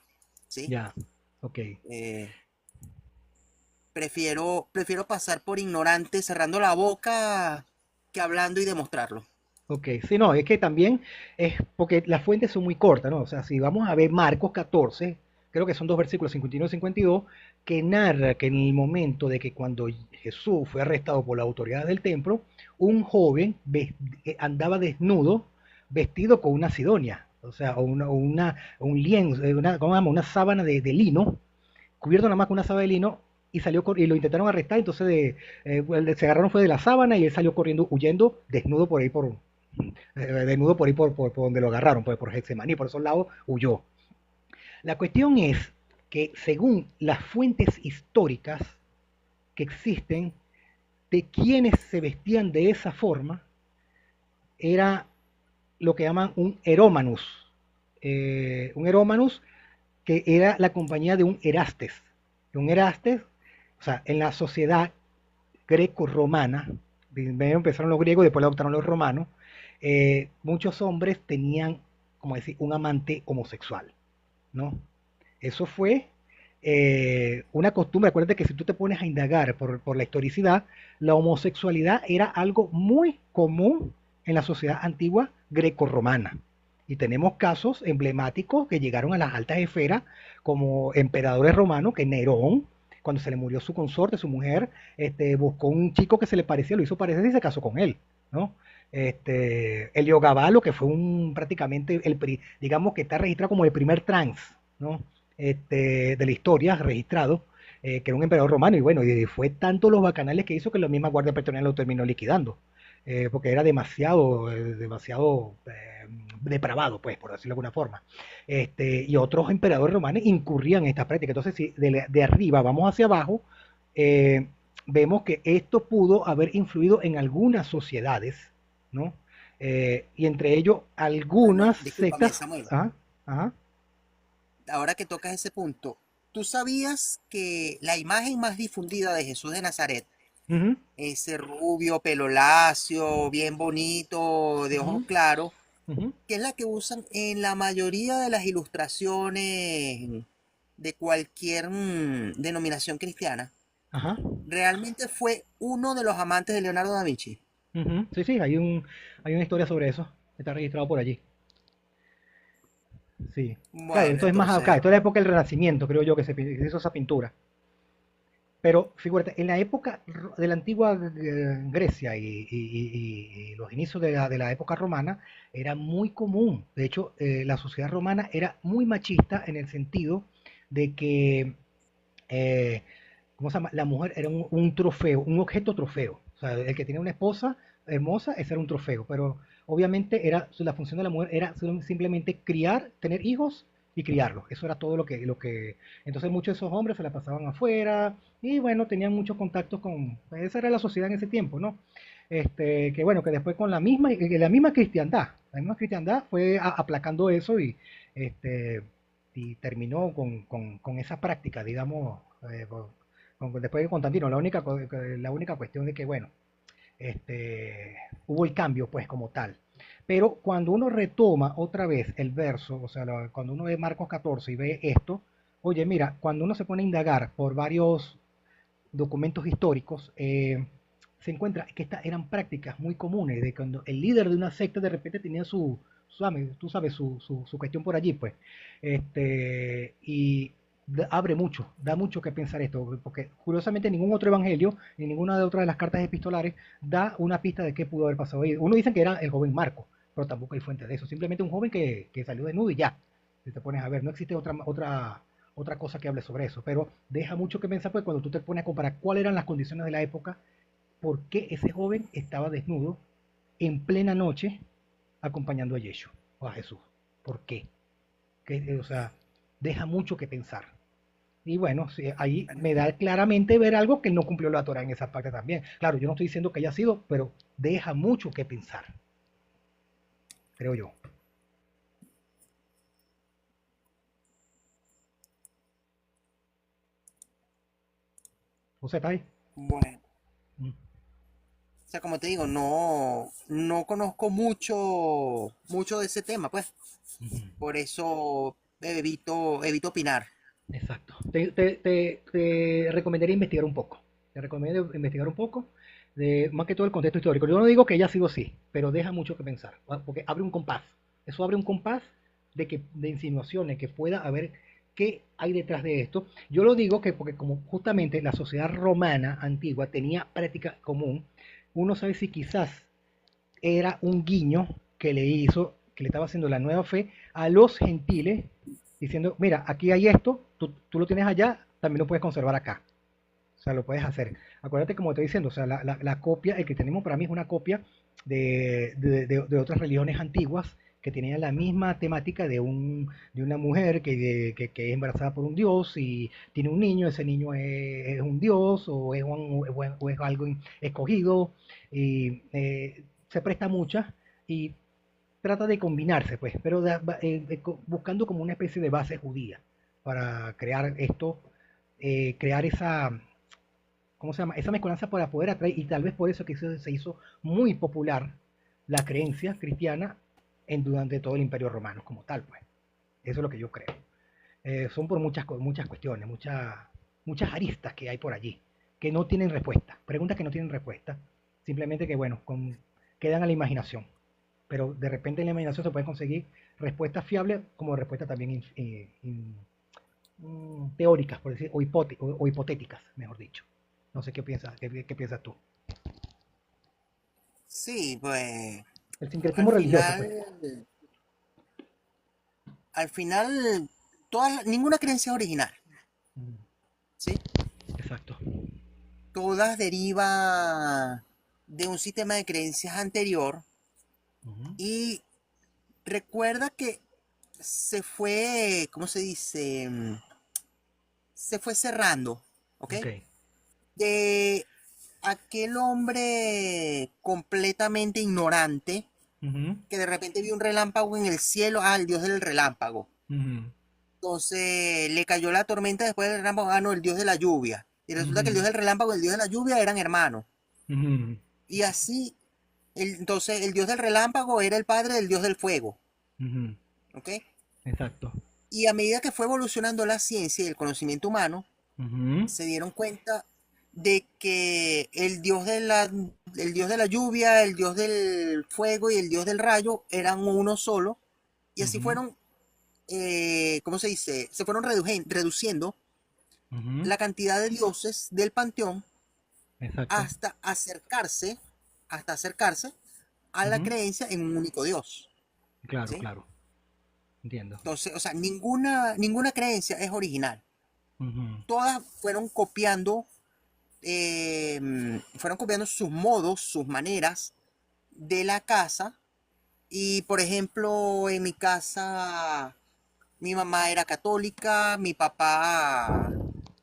¿sí? Ya, ok. Eh, prefiero pasar por ignorante cerrando la boca que hablando y demostrarlo. Ok, sí, no, es que también es porque las fuentes son muy cortas, ¿no? O sea, si vamos a ver Marcos 14, creo que son dos versículos, 51 y 52, que narra que en el momento de que cuando Jesús fue arrestado por las autoridades del templo, un joven andaba desnudo, vestido con una sidonia, o sea, un lienzo, ¿cómo se llama? Una sábana de lino, cubierto nada más con una sábana de lino, y y lo intentaron arrestar, entonces se agarraron fue de la sábana y él salió corriendo, huyendo, desnudo por ahí desnudo por donde lo agarraron, pues por Getsemaní, por esos lados huyó. La cuestión es que según las fuentes históricas que existen de quienes se vestían de esa forma, era lo que llaman un erómanus. Un erómanus que era la compañía de un Erastes. Un Erastes, o sea, en la sociedad greco-romana, primero empezaron los griegos, después lo adoptaron los romanos, muchos hombres tenían, como decir, un amante homosexual, ¿no? Eso fue una costumbre. Acuérdate que si tú te pones a indagar por la historicidad, la homosexualidad era algo muy común en la sociedad antigua greco-romana. Y tenemos casos emblemáticos que llegaron a las altas esferas, como emperadores romanos, que Nerón, cuando se le murió su consorte, su mujer, buscó un chico que se le parecía, lo hizo parecer y se casó con él, ¿no? Heliogaballo, que fue prácticamente digamos que está registrado como el primer trans, ¿no? De la historia registrado, que era un emperador romano, y bueno, y fue tanto los bacanales que hizo que la misma Guardia Pretoriana lo terminó liquidando, porque era demasiado depravado, pues, por decirlo de alguna forma. Y otros emperadores romanos incurrían en estas prácticas. Entonces, si de arriba vamos hacia abajo, eh, vemos que esto pudo haber influido en algunas sociedades, ¿no? Y entre ellos Bueno, algunas discúlpame, sectas. Samuel. Ajá, ajá. Ahora que tocas ese punto, ¿tú sabías que la imagen más difundida de Jesús de Nazaret, Ujú, ese rubio, pelo lacio, bien bonito, de ojos ujú, claros, ujú, que es la que usan en la mayoría de las ilustraciones de cualquier denominación cristiana, ajá, realmente fue uno de los amantes de Leonardo da Vinci? ujú. Sí, sí, hay una historia sobre eso. Está registrado por allí. Sí. Claro, Bueno, esto es más acá. entonces, Esto es la época del Renacimiento, creo yo, que se hizo esa pintura. Pero fíjate, en la época de la antigua Grecia y los inicios de la época romana, era muy común. De hecho, la sociedad romana era muy machista en el sentido de que, eh, ¿cómo se llama? La mujer era un trofeo, un objeto trofeo. O sea, el que tenía una esposa hermosa, ese era un trofeo. Pero obviamente la función de la mujer era simplemente criar, tener hijos y criarlos. Eso era todo lo que. Entonces muchos de esos hombres se la pasaban afuera y bueno, tenían muchos contactos con. Esa era la sociedad en ese tiempo, ¿no? Que bueno, que después con la misma cristiandad fue aplacando eso este, y terminó con esa práctica, digamos, después de Constantino. La única cuestión de que, bueno, hubo el cambio, pues, como tal. Pero cuando uno retoma otra vez el verso, o sea, cuando uno ve Marcos 14 y ve esto, oye, mira, cuando uno se pone a indagar por varios documentos históricos, se encuentra que estas eran prácticas muy comunes, de cuando el líder de una secta de repente tenía tú sabes, su cuestión por allí, pues, y da mucho que pensar esto, porque curiosamente ningún otro evangelio, ni ninguna de otras de las cartas epistolares da una pista de qué pudo haber pasado ahí. Uno dice que era el joven Marco, pero tampoco hay fuente de eso, simplemente un joven que salió desnudo y ya, si te pones a ver, no existe otra cosa que hable sobre eso, pero deja mucho que pensar pues cuando tú te pones a comparar cuáles eran las condiciones de la época, por qué ese joven estaba desnudo en plena noche acompañando a Yeshua o a Jesús. ¿Por qué? O sea, deja mucho que pensar. Y bueno, sí, ahí bueno, me da claramente ver algo que no cumplió la Torah en esa parte también. Claro, yo no estoy diciendo que haya sido, pero deja mucho que pensar, creo yo. ¿Usted está ahí? bueno. Mm, O sea, como te digo, no conozco mucho de ese tema, pues. ujú. Por eso evito opinar. Exacto. Te recomendaría investigar un poco. Te recomiendo investigar un poco, más que todo el contexto histórico. Yo no digo que haya sido así, pero deja mucho que pensar, porque abre un compás. Eso abre un compás de insinuaciones que pueda haber ¿qué hay detrás de esto? Yo lo digo que porque como justamente la sociedad romana antigua tenía práctica común, uno sabe si quizás era un guiño que le hizo, que le estaba haciendo la nueva fe a los gentiles, diciendo, mira, aquí hay esto, tú lo tienes allá, también lo puedes conservar acá. O sea, lo puedes hacer. Acuérdate, como te estoy diciendo, o sea, la copia, el cristianismo para mí es una copia de otras religiones antiguas que tenían la misma temática de una mujer que es embarazada por un dios y tiene un niño, ese niño es un dios o es algo escogido y se presta mucha y trata de combinarse, pues, pero buscando como una especie de base judía para crear esto, crear esa, ¿cómo se llama? Esa mezcolanza para poder atraer, y tal vez por eso que se hizo muy popular la creencia cristiana durante todo el Imperio Romano como tal, pues. Eso es lo que yo creo. Son por muchas cuestiones, muchas aristas que hay por allí, que no tienen respuesta. Preguntas que no tienen respuesta. Simplemente que, bueno, quedan a la imaginación. Pero de repente en la imaginación se pueden conseguir respuestas fiables como respuestas también teóricas, por decir, o hipotéticas, mejor dicho. No sé qué piensas tú. Sí, pues El al sincretismo religioso, pues. final, al final, ninguna creencia es original, Mm, ¿sí? exacto. Todas derivan de un sistema de creencias anterior Ujú. y recuerda que se fue, ¿cómo se dice? Se fue cerrando, ¿ok? Ok. De aquel hombre completamente ignorante Ujú, que de repente vio un relámpago en el cielo, el dios del relámpago. ujú, Entonces le cayó la tormenta después del relámpago, no, el dios de la lluvia. Y resulta que el ujú, dios del relámpago y el dios de la lluvia eran hermanos. ujú, Y así, entonces el dios del relámpago era el padre del dios del fuego, ujú. ¿ok? Exacto. Y a medida que fue evolucionando la ciencia y el conocimiento humano, Ujú, se dieron cuenta de que el dios de la lluvia, el dios del fuego y el dios del rayo eran uno solo. Y así ujú, fueron, ¿cómo se dice? Se fueron reduciendo ujú. la cantidad de dioses del panteón Exacto. hasta acercarse, hasta acercarse a la Ujú. creencia en un único Dios, Claro, ¿sí? claro. Entiendo. Entonces, o sea, ninguna creencia es original. Ujú, Todas fueron copiando sus modos, sus maneras de la casa. Y por ejemplo, en mi casa, mi mamá era católica, mi papá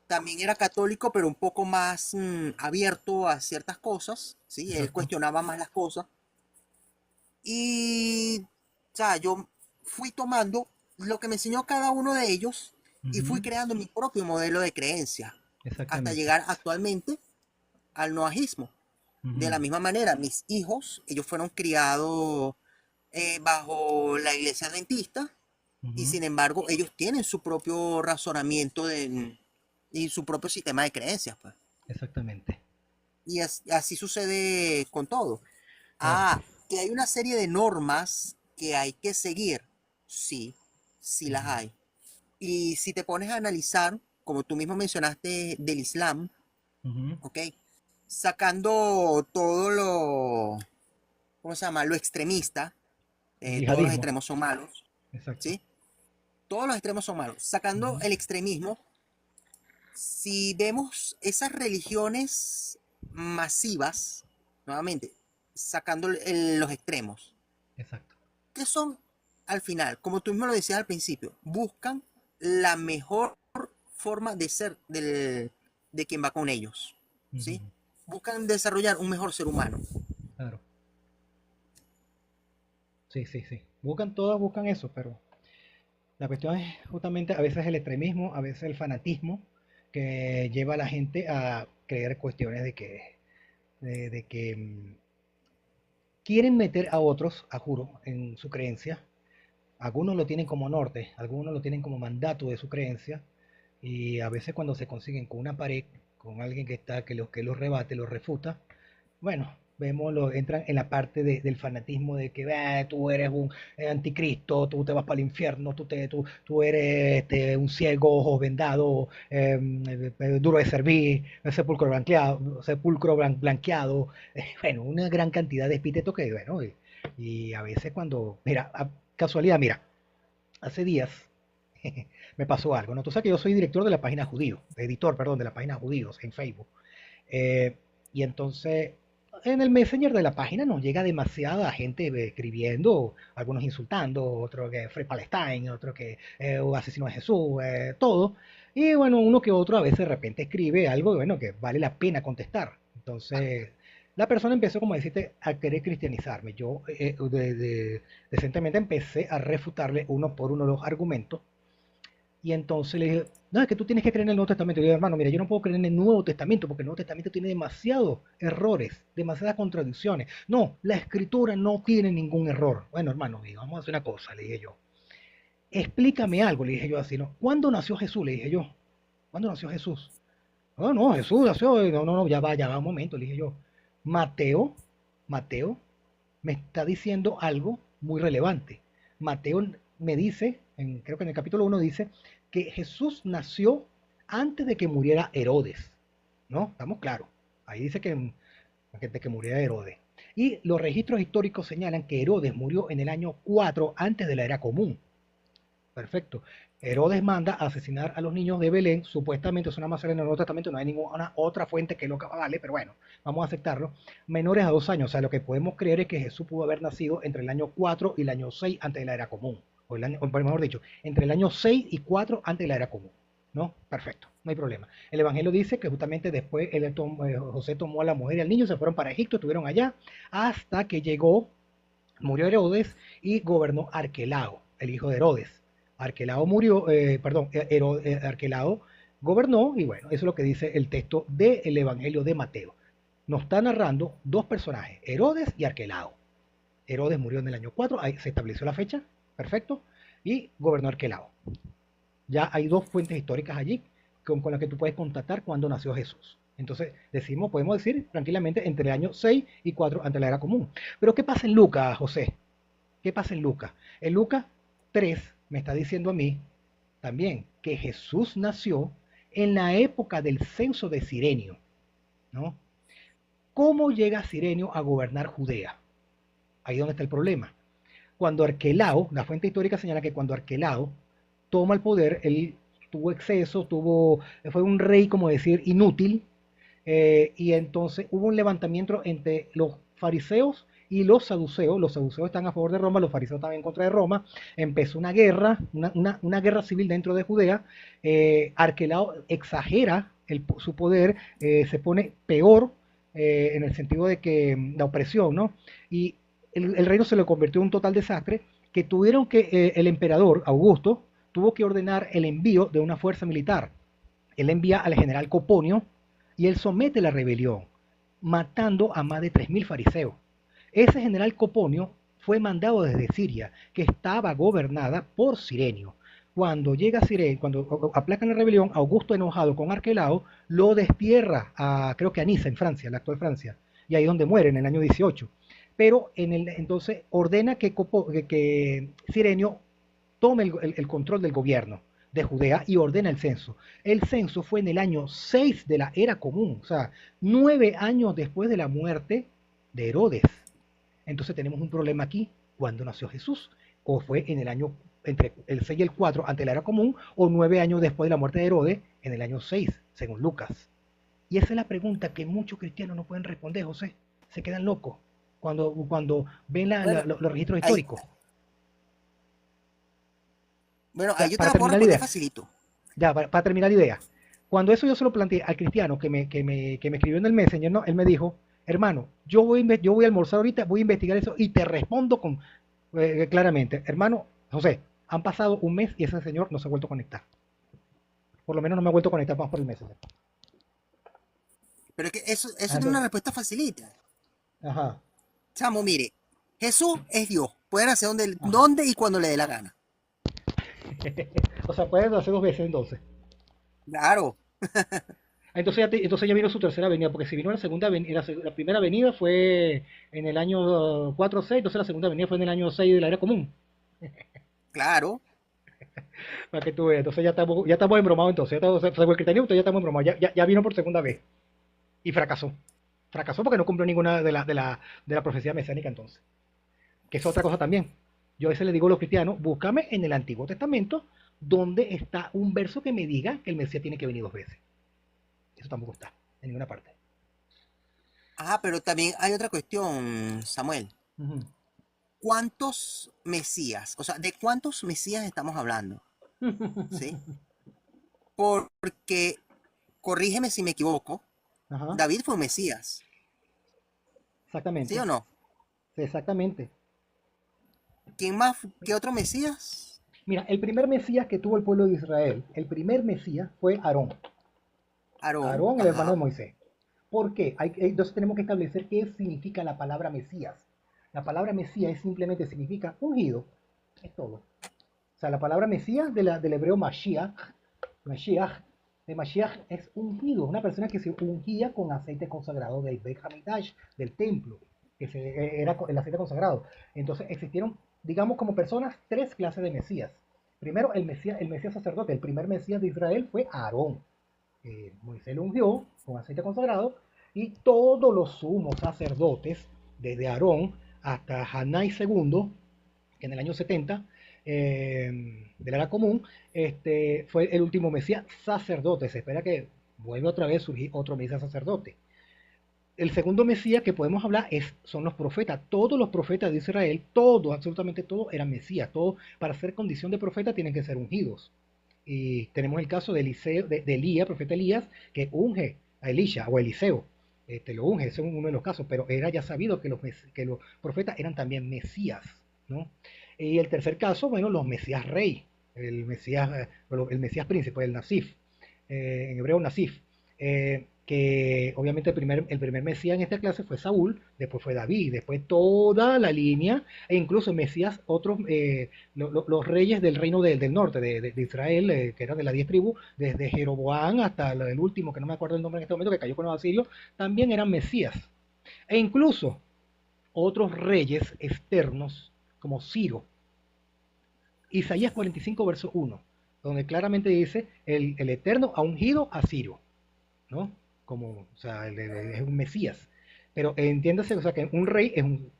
también era católico, pero un poco más abierto a ciertas cosas, ¿sí? Él exacto. cuestionaba más las cosas. Y, o sea, yo fui tomando lo que me enseñó cada uno de ellos y fui Ujú, creando mi propio modelo de creencia hasta exactamente. llegar actualmente al noajismo. De la Ujú, misma manera, mis hijos, ellos fueron criados bajo la iglesia adventista y ujú, sin embargo ellos tienen su propio razonamiento y su propio sistema de creencias, pues. exactamente. Y así sucede con todo. Claro. Que hay una serie de normas que hay que seguir. Sí, sí las Ujú, hay. Y si te pones a analizar, como tú mismo mencionaste del Islam, ujú. ¿ok? Sacando todo ¿cómo se llama? Lo extremista, El todos los yihadismo. extremos son malos, Exacto. ¿sí? Todos los extremos son malos. Sacando Ujú, el extremismo, si vemos esas religiones masivas, nuevamente, sacando los extremos, exacto. ¿qué son al final? Como tú mismo lo decías al principio, buscan la mejor forma de ser de quien va con ellos, ¿sí? Ujú, Buscan desarrollar un mejor ser humano. claro. Sí, sí, sí. Todas buscan eso, pero la cuestión es justamente a veces el extremismo, a veces el fanatismo que lleva a la gente a creer cuestiones de que quieren meter a otros, a juro, en su creencia. Algunos lo tienen como norte, algunos lo tienen como mandato de su creencia, y a veces cuando se consiguen con una pared, con alguien que los rebate, los refuta, bueno, entran en la parte del fanatismo de que tú eres un anticristo, tú te vas para el infierno, tú eres un ciego, ojos vendados, duro de servir, sepulcro blanqueado, bueno, una gran cantidad de epítetos que, bueno, y a veces cuando, mira, casualidad, mira, hace días me pasó algo, ¿no? Tú sabes que yo soy director de la página Judío, editor, perdón, de la página Judíos en Facebook. Eh, y entonces en el Messenger de la página nos llega demasiada gente escribiendo, algunos insultando, otro que Free Palestine, otro que asesino de Jesús, todo. Y bueno, uno que otro a veces de repente escribe algo bueno, que vale la pena contestar. Entonces, la persona empezó, como decirte, a querer cristianizarme. Yo decentemente empecé a refutarle uno por uno los argumentos y entonces le dije, no, es que tú tienes que creer en el Nuevo Testamento. Y yo, hermano, mira, yo no puedo creer en el Nuevo Testamento porque el Nuevo Testamento tiene demasiados errores, demasiadas contradicciones. No, la escritura no tiene ningún error. Bueno, hermano, digo, vamos a hacer una cosa, le dije yo. Explícame algo, le dije yo así, ¿no? ¿Cuándo nació Jesús? Le dije yo. ¿Cuándo nació Jesús? No, no, Jesús nació, no, ya va, un momento, le dije yo. Mateo, Mateo me está diciendo algo muy relevante. Mateo me dice, creo que en el capítulo 1 dice, que Jesús nació antes de que muriera Herodes. ¿No? Estamos claros. Ahí dice que muriera Herodes. Y los registros históricos señalan que Herodes murió en el año 4 antes de la era común. Perfecto. Herodes manda a asesinar a los niños de Belén, supuestamente es una masacre en el Nuevo Testamento, no hay ninguna otra fuente que lo vale, pero bueno, vamos a aceptarlo, menores a 2 años, o sea, lo que podemos creer es que Jesús pudo haber nacido entre el año 4 y el año 6 antes de la era común, o mejor dicho, entre el año 6 y 4 antes de la era común, ¿no? Perfecto, no hay problema. El Evangelio dice que justamente después José tomó a la mujer y al niño, se fueron para Egipto, estuvieron allá, hasta que murió Herodes y gobernó Arquelao, el hijo de Herodes. Arquelao murió, Arquelao gobernó, y bueno, eso es lo que dice el texto del Evangelio de Mateo. Nos está narrando dos personajes, Herodes y Arquelao. Herodes murió en el año 4, ahí se estableció la fecha, perfecto, y gobernó Arquelao. Ya hay dos fuentes históricas allí con las que tú puedes contactar cuando nació Jesús. Entonces, podemos decir tranquilamente entre el año 6 y 4 ante la era común. Pero ¿qué pasa en Lucas, José? ¿Qué pasa en Lucas? En Lucas 3 me está diciendo a mí también que Jesús nació en la época del censo de Cirenio, ¿no? ¿Cómo llega Cirenio a gobernar Judea? Ahí es donde está el problema. Cuando Arquelao, la fuente histórica señala que cuando Arquelao toma el poder, él tuvo exceso, fue un rey, como decir, inútil, y entonces hubo un levantamiento entre los fariseos y los saduceos están a favor de Roma, los fariseos están en contra de Roma, empezó una guerra, una guerra civil dentro de Judea, Arquelao exagera su poder, se pone peor en el sentido de que la opresión, ¿no? Y el reino se le convirtió en un total desastre que tuvieron que, el emperador Augusto tuvo que ordenar el envío de una fuerza militar. Él envía al general Coponio y él somete la rebelión, matando a más de 3.000 fariseos. Ese general Coponio fue mandado desde Siria, que estaba gobernada por Cirenio. Cuando llega Cirenio, cuando aplacan la rebelión, Augusto, enojado con Arquelao, lo destierra creo que a Niza, en Francia, la actual Francia, y ahí es donde muere en el año 18. Pero entonces ordena que Cirenio tome el control del gobierno de Judea y ordena el censo. El censo fue en el año 6 de la era común, o sea, 9 años después de la muerte de Herodes. Entonces tenemos un problema aquí. ¿Cuándo nació Jesús? ¿O fue en el año entre el 6 y el 4 ante la era común? ¿O 9 años después de la muerte de Herodes en el año 6, según Lucas? Y esa es la pregunta que muchos cristianos no pueden responder, José. Se quedan locos cuando ven Bueno, los registros ahí, históricos. bueno, ahí Ya, yo te para la puedo terminar la responder idea, facilito. ya, para terminar la idea. Cuando eso yo se lo planteé al cristiano que me escribió en el Messenger, ¿no? Él me dijo, hermano, yo voy a almorzar ahorita, voy a investigar eso y te respondo claramente. Hermano, José, han pasado un mes y ese señor no se ha vuelto a conectar. Por lo menos no me ha vuelto a conectar más por el Messenger. Pero es que eso Ah, tiene una entonces, respuesta facilita. ajá, Chamo, mire, Jesús es Dios. Puede nacer ajá. donde y cuando le dé la gana. O sea, puedes hacer 2 veces entonces. Claro. Entonces ya vino su tercera venida, porque si vino la segunda la primera venida fue en el año 4 o 6, entonces la segunda venida fue en el año 6 de la era común. Claro. Para que tú veas, entonces ya estamos embromados entonces, según el cristianismo, entonces ya estamos embromados, ya vino por segunda vez y fracasó. Fracasó porque no cumplió ninguna de la profecía mesiánica entonces. Que es otra cosa también. Yo a veces le digo a los cristianos, búscame en el Antiguo Testamento donde está un verso que me diga que el Mesías tiene que venir 2 veces. Eso tampoco está en ninguna parte. Ah, pero también hay otra cuestión, Samuel. Ujú. ¿Cuántos mesías? O sea, ¿de cuántos mesías estamos hablando? ¿Sí? Porque, corrígeme si me equivoco, Ajá, David fue un mesías, ¿sí o exactamente. no? Sí, exactamente. ¿Quién más? ¿Qué otro mesías? Mira, el primer Mesías que tuvo el pueblo de Israel, el primer Mesías fue Aarón. Aarón, Aarón, el hermano de ajá. Moisés. ¿Por qué? Entonces tenemos que establecer qué significa la palabra Mesías. La palabra Mesías simplemente significa ungido. Es todo. O sea, la palabra Mesías del hebreo Mashiach, Mashiach, de Mashiach es ungido, una persona que se ungía con aceite consagrado del Beit Hamidash, del templo, era el aceite consagrado. Entonces existieron, digamos, como personas, 3 clases de Mesías. Primero, el Mesías sacerdote, el primer Mesías de Israel fue Aarón. Moisés lo ungió con aceite consagrado y todos los sumos sacerdotes, desde Aarón hasta Hanai II, que en el año 70 de la era común, fue el último Mesías sacerdote. Se espera que vuelva otra vez a surgir otro Mesías sacerdote. El segundo Mesías que podemos hablar son los profetas. Todos los profetas de Israel, todos, absolutamente todos, eran Mesías. Todos, para ser condición de profeta, tienen que ser ungidos. Y tenemos el caso de, de Elías, profeta Elías, que unge a Elisha o Eliseo. Lo unge, ese es uno de los casos, pero era ya sabido que los profetas eran también Mesías, ¿no? Y el tercer caso, bueno, los Mesías rey, el Mesías príncipe, el Nasif, en hebreo Nasif, que obviamente el primer Mesías en esta clase fue Saúl, después fue David, después toda la línea, e incluso Mesías, otros, los reyes del reino del norte, de Israel, que eran de las 10 tribus, desde Jeroboam hasta el último, que no me acuerdo el nombre en este momento, que cayó con los asirios, también eran Mesías. E incluso otros reyes externos, como Ciro. Isaías 45, verso 1, donde claramente dice, el Eterno ha ungido a Ciro, ¿no? Como, o sea, es un Mesías. Pero entiéndase, o sea, que un rey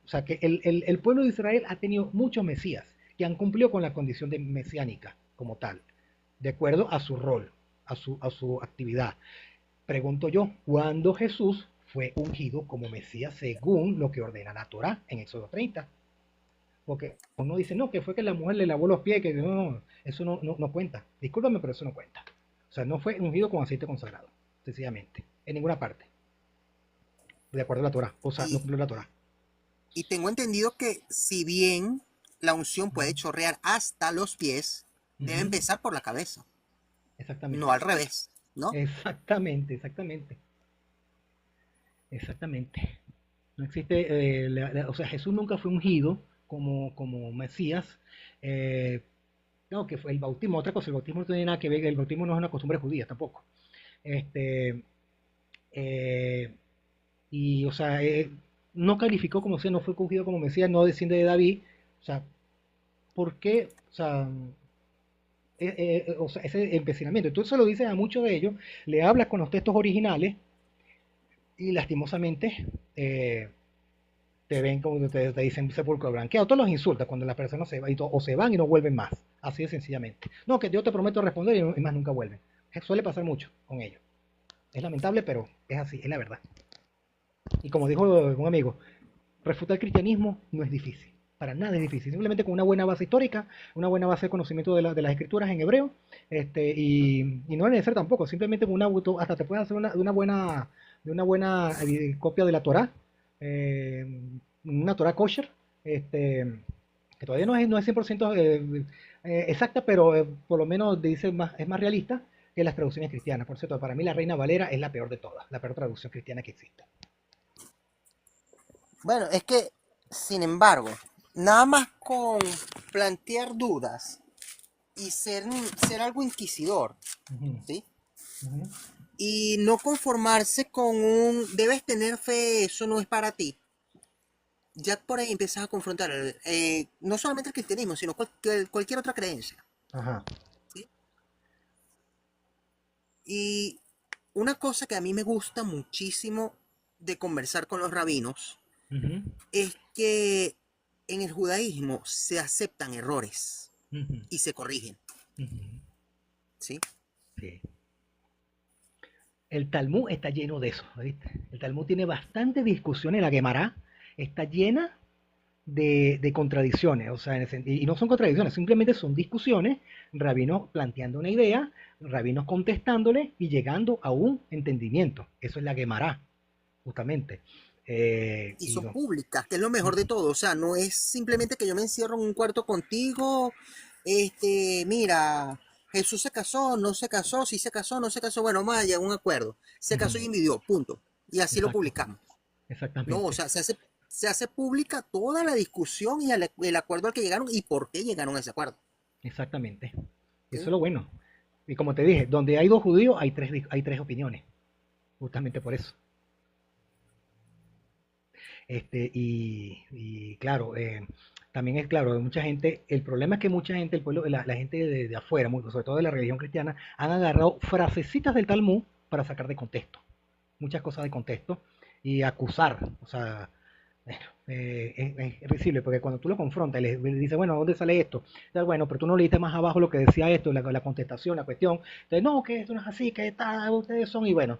o sea, que el pueblo de Israel ha tenido muchos Mesías que han cumplido con la condición de mesiánica como tal, de acuerdo a su rol, a su actividad. Pregunto yo, ¿cuándo Jesús fue ungido como Mesías según lo que ordena la Torá en Éxodo 30? Porque uno dice, no, que fue que la mujer le lavó los pies, que no, eso no cuenta. Discúlpame, pero eso no cuenta. O sea, no fue ungido con aceite consagrado, sencillamente, en ninguna parte, de acuerdo a la Torah. O sea, no Y, cumplió la Torah. y tengo entendido que si bien la unción puede chorrear hasta los pies, debe Ujú. empezar por la cabeza, no Exactamente. al revés, ¿no? Exactamente, exactamente. Exactamente. No existe, o sea, Jesús nunca fue ungido como Mesías. eh, no, que fue el bautismo, otra cosa, el bautismo no tiene nada que ver, el bautismo no es una costumbre judía tampoco. Este, eh, y, o sea, no calificó como Mesías, no fue ungido como Mesías, no desciende de David. O sea, ¿por qué? O sea, o sea, ese empecinamiento. Tú se lo dices a muchos de ellos, le hablas con los textos originales y lastimosamente te ven como te dicen sepulcro blanqueado. Todos los insultas cuando las personas se van o se van y no vuelven más. Así de sencillamente. No, que yo te prometo responder y más nunca vuelven. Suele pasar mucho con ellos. Es lamentable, pero es así, es la verdad. Y como dijo un amigo, refutar el cristianismo no es difícil. Para nada es difícil. Simplemente con una buena base histórica, una buena base de conocimiento de las escrituras en hebreo, y no es necesario tampoco. Simplemente con hasta te puedes hacer de una buena copia de la Torah, eh, una Torah kosher, que todavía no es 100% exacta, pero por lo menos dice es más realista que las traducciones cristianas. Por cierto, para mí la Reina Valera es la peor de todas, la peor traducción cristiana que existe. Bueno, es que, sin embargo, nada más con plantear dudas y ser algo inquisidor, Ujú, ¿sí? ujú. Y no conformarse con un debes tener fe, eso no es para ti. Ya por ahí empiezas a confrontar no solamente el cristianismo, sino cualquier otra creencia. Ajá. ¿Sí? Y una cosa que a mí me gusta muchísimo de conversar con los rabinos Ujú, es que en el judaísmo se aceptan errores ujú, y se corrigen. ujú. ¿Sí? Sí. El Talmud está lleno de eso, ¿viste? El Talmud tiene bastante discusiones, la Gemara está llena de contradicciones, o sea, y no son contradicciones, simplemente son discusiones, rabinos planteando una idea, rabinos contestándole y llegando a un entendimiento. Eso es la Gemara, justamente. Y Y son no, públicas, que es lo mejor de todo. O sea, no es simplemente que yo me encierro en un cuarto contigo, mira, Jesús se casó, no se casó, sí se casó, no se casó, bueno, más allá, un acuerdo. Se casó y ujú, envidió, punto. Y así lo exacto, publicamos. No, o exactamente, sea, se hace pública toda la discusión y el acuerdo al que llegaron y por qué llegaron a ese acuerdo. exactamente. Eso es ¿Sí? lo bueno. Y como te dije, donde hay dos judíos hay tres opiniones, justamente por eso. Y claro, también es claro, mucha gente, el problema es que mucha gente, el pueblo, la gente de afuera, sobre todo de la religión cristiana, han agarrado frasecitas del Talmud para sacar de contexto, muchas cosas de contexto y acusar, o sea, bueno, es risible porque cuando tú lo confrontas y le dices, bueno, ¿dónde sale esto? Entonces, bueno, pero tú no leíste más abajo lo que decía esto, la contestación, la cuestión. Entonces, no, que esto no es así, que tal, ustedes son, y bueno,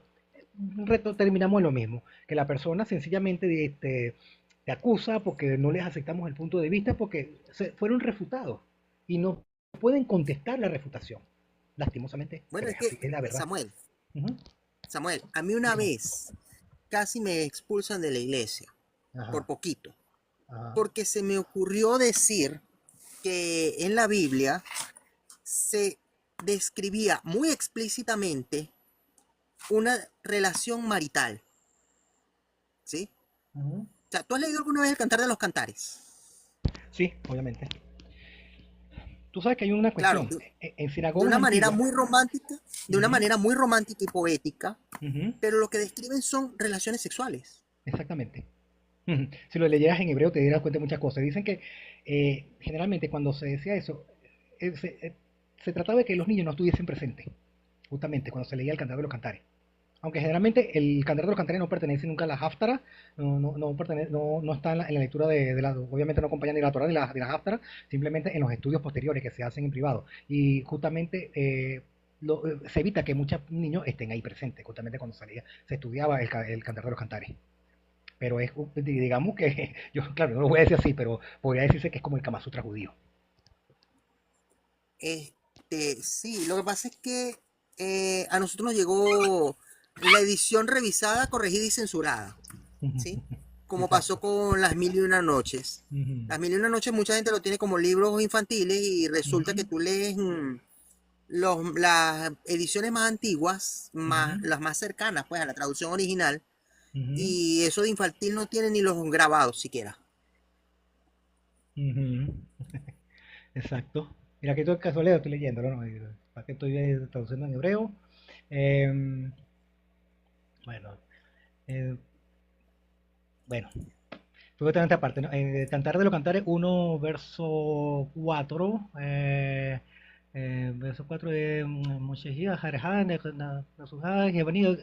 un reto terminamos en lo mismo, que la persona sencillamente te acusa porque no les aceptamos el punto de vista porque fueron refutados y no pueden contestar la refutación, lastimosamente, Bueno, pero es es que, así, es la verdad. Samuel, Ujú. Samuel, a mí una Dígame. vez casi me expulsan de la iglesia, por Ajá, poquito, ajá. porque se me ocurrió decir que en la Biblia se describía muy explícitamente una relación marital, ¿sí? Ujú. O sea, ¿tú has leído alguna vez el Cantar de los Cantares? Sí, obviamente. Tú sabes que hay una Claro, cuestión, en de sinagogas una manera antiguas. muy romántica, de una Ujú, manera muy romántica y poética, ujú, pero lo que describen son relaciones sexuales. exactamente. Ujú. Si lo leyeras en hebreo te darás cuenta de muchas cosas. Dicen que generalmente cuando se decía eso, se trataba de que los niños no estuviesen presentes, justamente cuando se leía el Cantar de los Cantares. Aunque generalmente el Cantar de los Cantares no pertenece nunca a la Haftara, no está en la lectura obviamente no acompaña ni la Torah ni la Haftara, simplemente en los estudios posteriores que se hacen en privado. Y justamente se evita que muchos niños estén ahí presentes, justamente cuando se estudiaba el Cantar de los Cantares. Pero digamos que, yo claro, no lo voy a decir así, pero podría decirse que es como el Kama Sutra judío. Sí, lo que pasa es que a nosotros nos llegó la edición revisada, corregida y censurada, ¿sí? Como pasó Exacto. con Las Mil y Una Noches. Ujú, Las Mil y Una Noches mucha gente lo tiene como libros infantiles y resulta que ujú, tú lees las ediciones más antiguas, ujú, las más cercanas pues a la traducción original, ujú, y eso de infantil no tiene ni los grabados siquiera. ujú. Exacto. Mira, aquí estoy casualidad, estoy leyéndolo, ¿no? Para que estoy traduciendo en hebreo. Em, bueno, eh, bueno, tuve esta parte, ¿no? Cantar de los Cantares 1, verso 4. Verso 4 de Moshehia, Jarjá, Nasujá, Jevanido.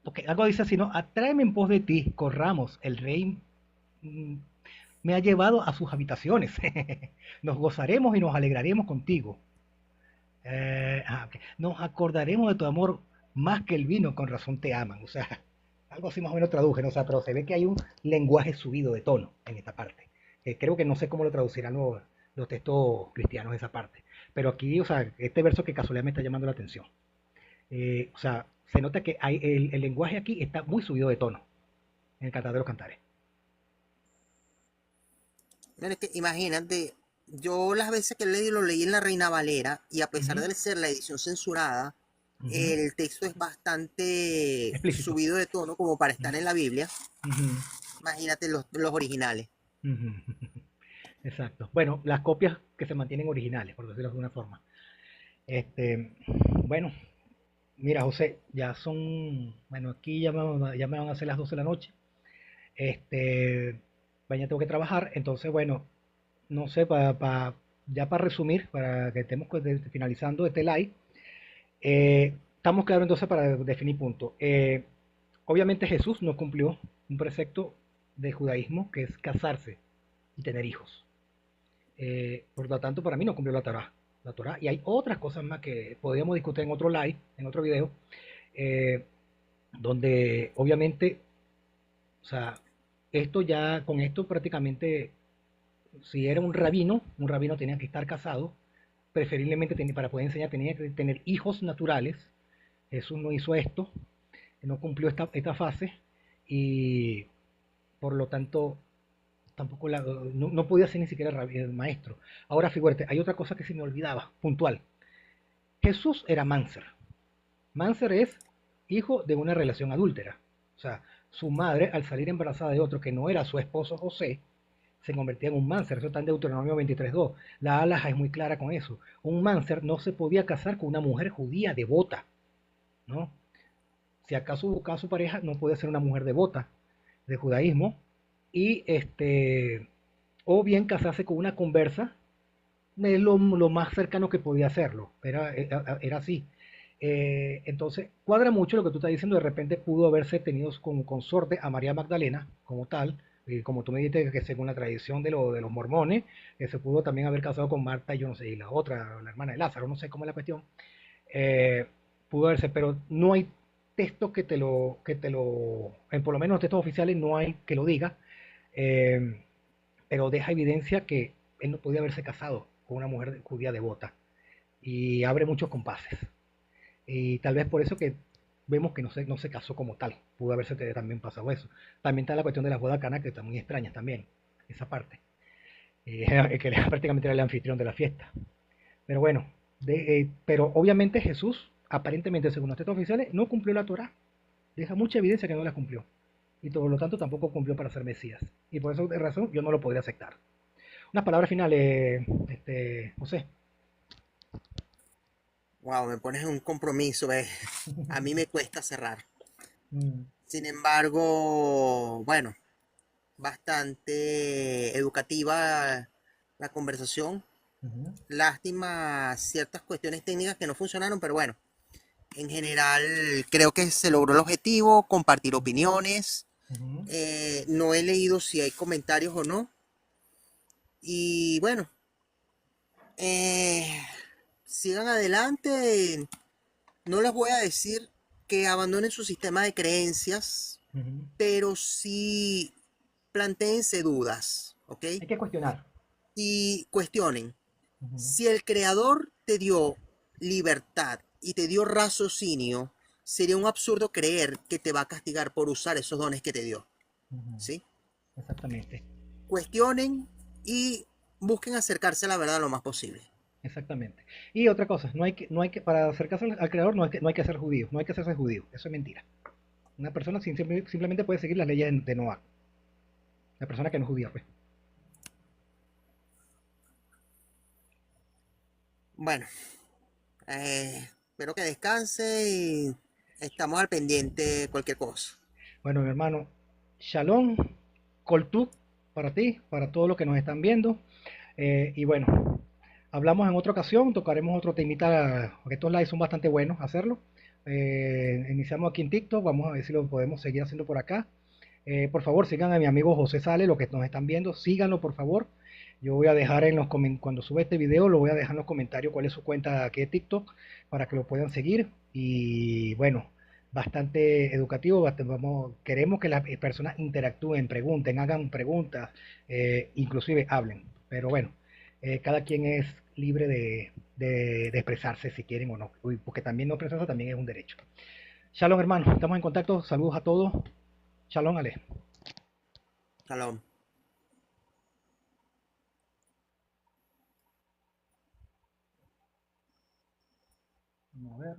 Ok, algo dice así, ¿no? Atráeme en pos de ti, corramos, el rey mm, me ha llevado a sus habitaciones. Nos gozaremos y nos alegraremos contigo. Ok. Nos acordaremos de tu amor más que el vino, con razón te aman. O sea, algo así más o menos traduje, ¿no? O sea, pero se ve que hay un lenguaje subido de tono en esta parte. Creo que no sé cómo lo traducirán los textos cristianos esa parte. Pero aquí, o sea, este verso que casualidad me está llamando la atención. O sea, se nota que el lenguaje aquí está muy subido de tono en el Cantar de los Cantares. Mira, es que imagínate, yo las veces que leí lo leí en la Reina Valera y a pesar Ujú, de ser la edición censurada, ujú. el texto es bastante Explícito. subido de tono como para estar en la Biblia. Ujú, Imagínate los originales. ujú. Exacto. Bueno, las copias que se mantienen originales, por decirlo de alguna forma. Este, bueno, Mira, José, ya son, bueno, aquí ya me van a hacer las 12 de la noche. Este, mañana tengo que trabajar, entonces, bueno, no sé, ya para resumir, para que estemos finalizando este live, estamos claros entonces para definir puntos. Obviamente Jesús no cumplió un precepto de judaísmo que es casarse y tener hijos. Por lo tanto, para mí no cumplió la Torah. La Torah. Y hay otras cosas más que podríamos discutir en otro live, en otro video, eh, donde obviamente, o sea, esto ya, con esto prácticamente, si era un rabino tenía que estar casado, preferiblemente para poder enseñar tenía que tener hijos naturales. Jesús no hizo esto, no cumplió esta fase y por lo tanto tampoco no podía ser ni siquiera el maestro. Ahora figúrate, hay otra cosa que se me olvidaba, puntual. Jesús era Mánzer. Mánzer es hijo de una relación adúltera. O sea, su madre, al salir embarazada de otro que no era su esposo José, se convertía en un Mánzer. Eso está en Deuteronomio 23.2. La Halaja es muy clara con eso. Un Mánzer no se podía casar con una mujer judía devota, ¿no? Si acaso buscaba su pareja, no podía ser una mujer devota de judaísmo. Y o bien casarse con una conversa, es lo más cercano que podía hacerlo, era así. Entonces, cuadra mucho lo que tú estás diciendo, de repente pudo haberse tenido como consorte a María Magdalena como tal, como tú me dijiste que según la tradición de los mormones, que se pudo también haber casado con Marta y yo no sé, y la otra, la hermana de Lázaro, no sé cómo es la cuestión, eh, pudo haberse, pero no hay texto por lo menos los textos oficiales no hay que lo diga, eh, pero deja evidencia que él no podía haberse casado con una mujer judía devota y abre muchos compases. Y tal vez por eso que vemos que no se casó como tal. Pudo haberse también pasado eso. También está la cuestión de las bodas canas, que está muy extraña también, esa parte. Que prácticamente era el anfitrión de la fiesta. Pero bueno, pero obviamente Jesús, aparentemente según los textos oficiales, no cumplió la Torah. Deja mucha evidencia que no la cumplió. Y por lo tanto tampoco cumplió para ser Mesías. Y por esa razón yo no lo podría aceptar. Unas palabras finales, José. Wow, me pones en un compromiso, ¿ves? A mí me cuesta cerrar. Mm, Sin embargo, bueno, bastante educativa la conversación. ujú, Lástima ciertas cuestiones técnicas que no funcionaron, pero bueno, en general creo que se logró el objetivo, compartir opiniones. ujú. No he leído si hay comentarios o no. Y bueno, eh, sigan adelante. No les voy a decir que abandonen su sistema de creencias, Ujú. pero sí plantéense dudas, ¿ok? Hay que cuestionar. Y cuestionen. Ujú, Si el creador te dio libertad y te dio raciocinio, sería un absurdo creer que te va a castigar por usar esos dones que te dio, ujú. ¿sí? Exactamente, Cuestionen y busquen acercarse a la verdad lo más posible. exactamente. Y otra cosa, para acercarse al creador no hay que ser judío, no hay que hacerse judío, eso es mentira. Una persona simplemente puede seguir las leyes de Noah, la persona que no es judía, pues. Bueno, espero que descanse y estamos al pendiente de cualquier cosa. Bueno, mi hermano, Shalom, Koltuk, para ti, para todos los que nos están viendo. Y bueno, hablamos en otra ocasión, tocaremos otro temita, porque estos lives son bastante buenos hacerlo. Iniciamos aquí en TikTok, vamos a ver si lo podemos seguir haciendo por acá. Por favor, sigan a mi amigo José Sale, los que nos están viendo, síganlo por favor. Yo voy a dejar cuando suba este video, lo voy a dejar en los comentarios cuál es su cuenta aquí de TikTok para que lo puedan seguir. Y bueno, bastante educativo, queremos que las personas interactúen, pregunten, hagan preguntas, inclusive hablen. Pero bueno, cada quien es libre de expresarse si quieren o no, porque también no expresarse también es un derecho. Shalom hermano, estamos en contacto, saludos a todos. Shalom Ale. Shalom. A ver.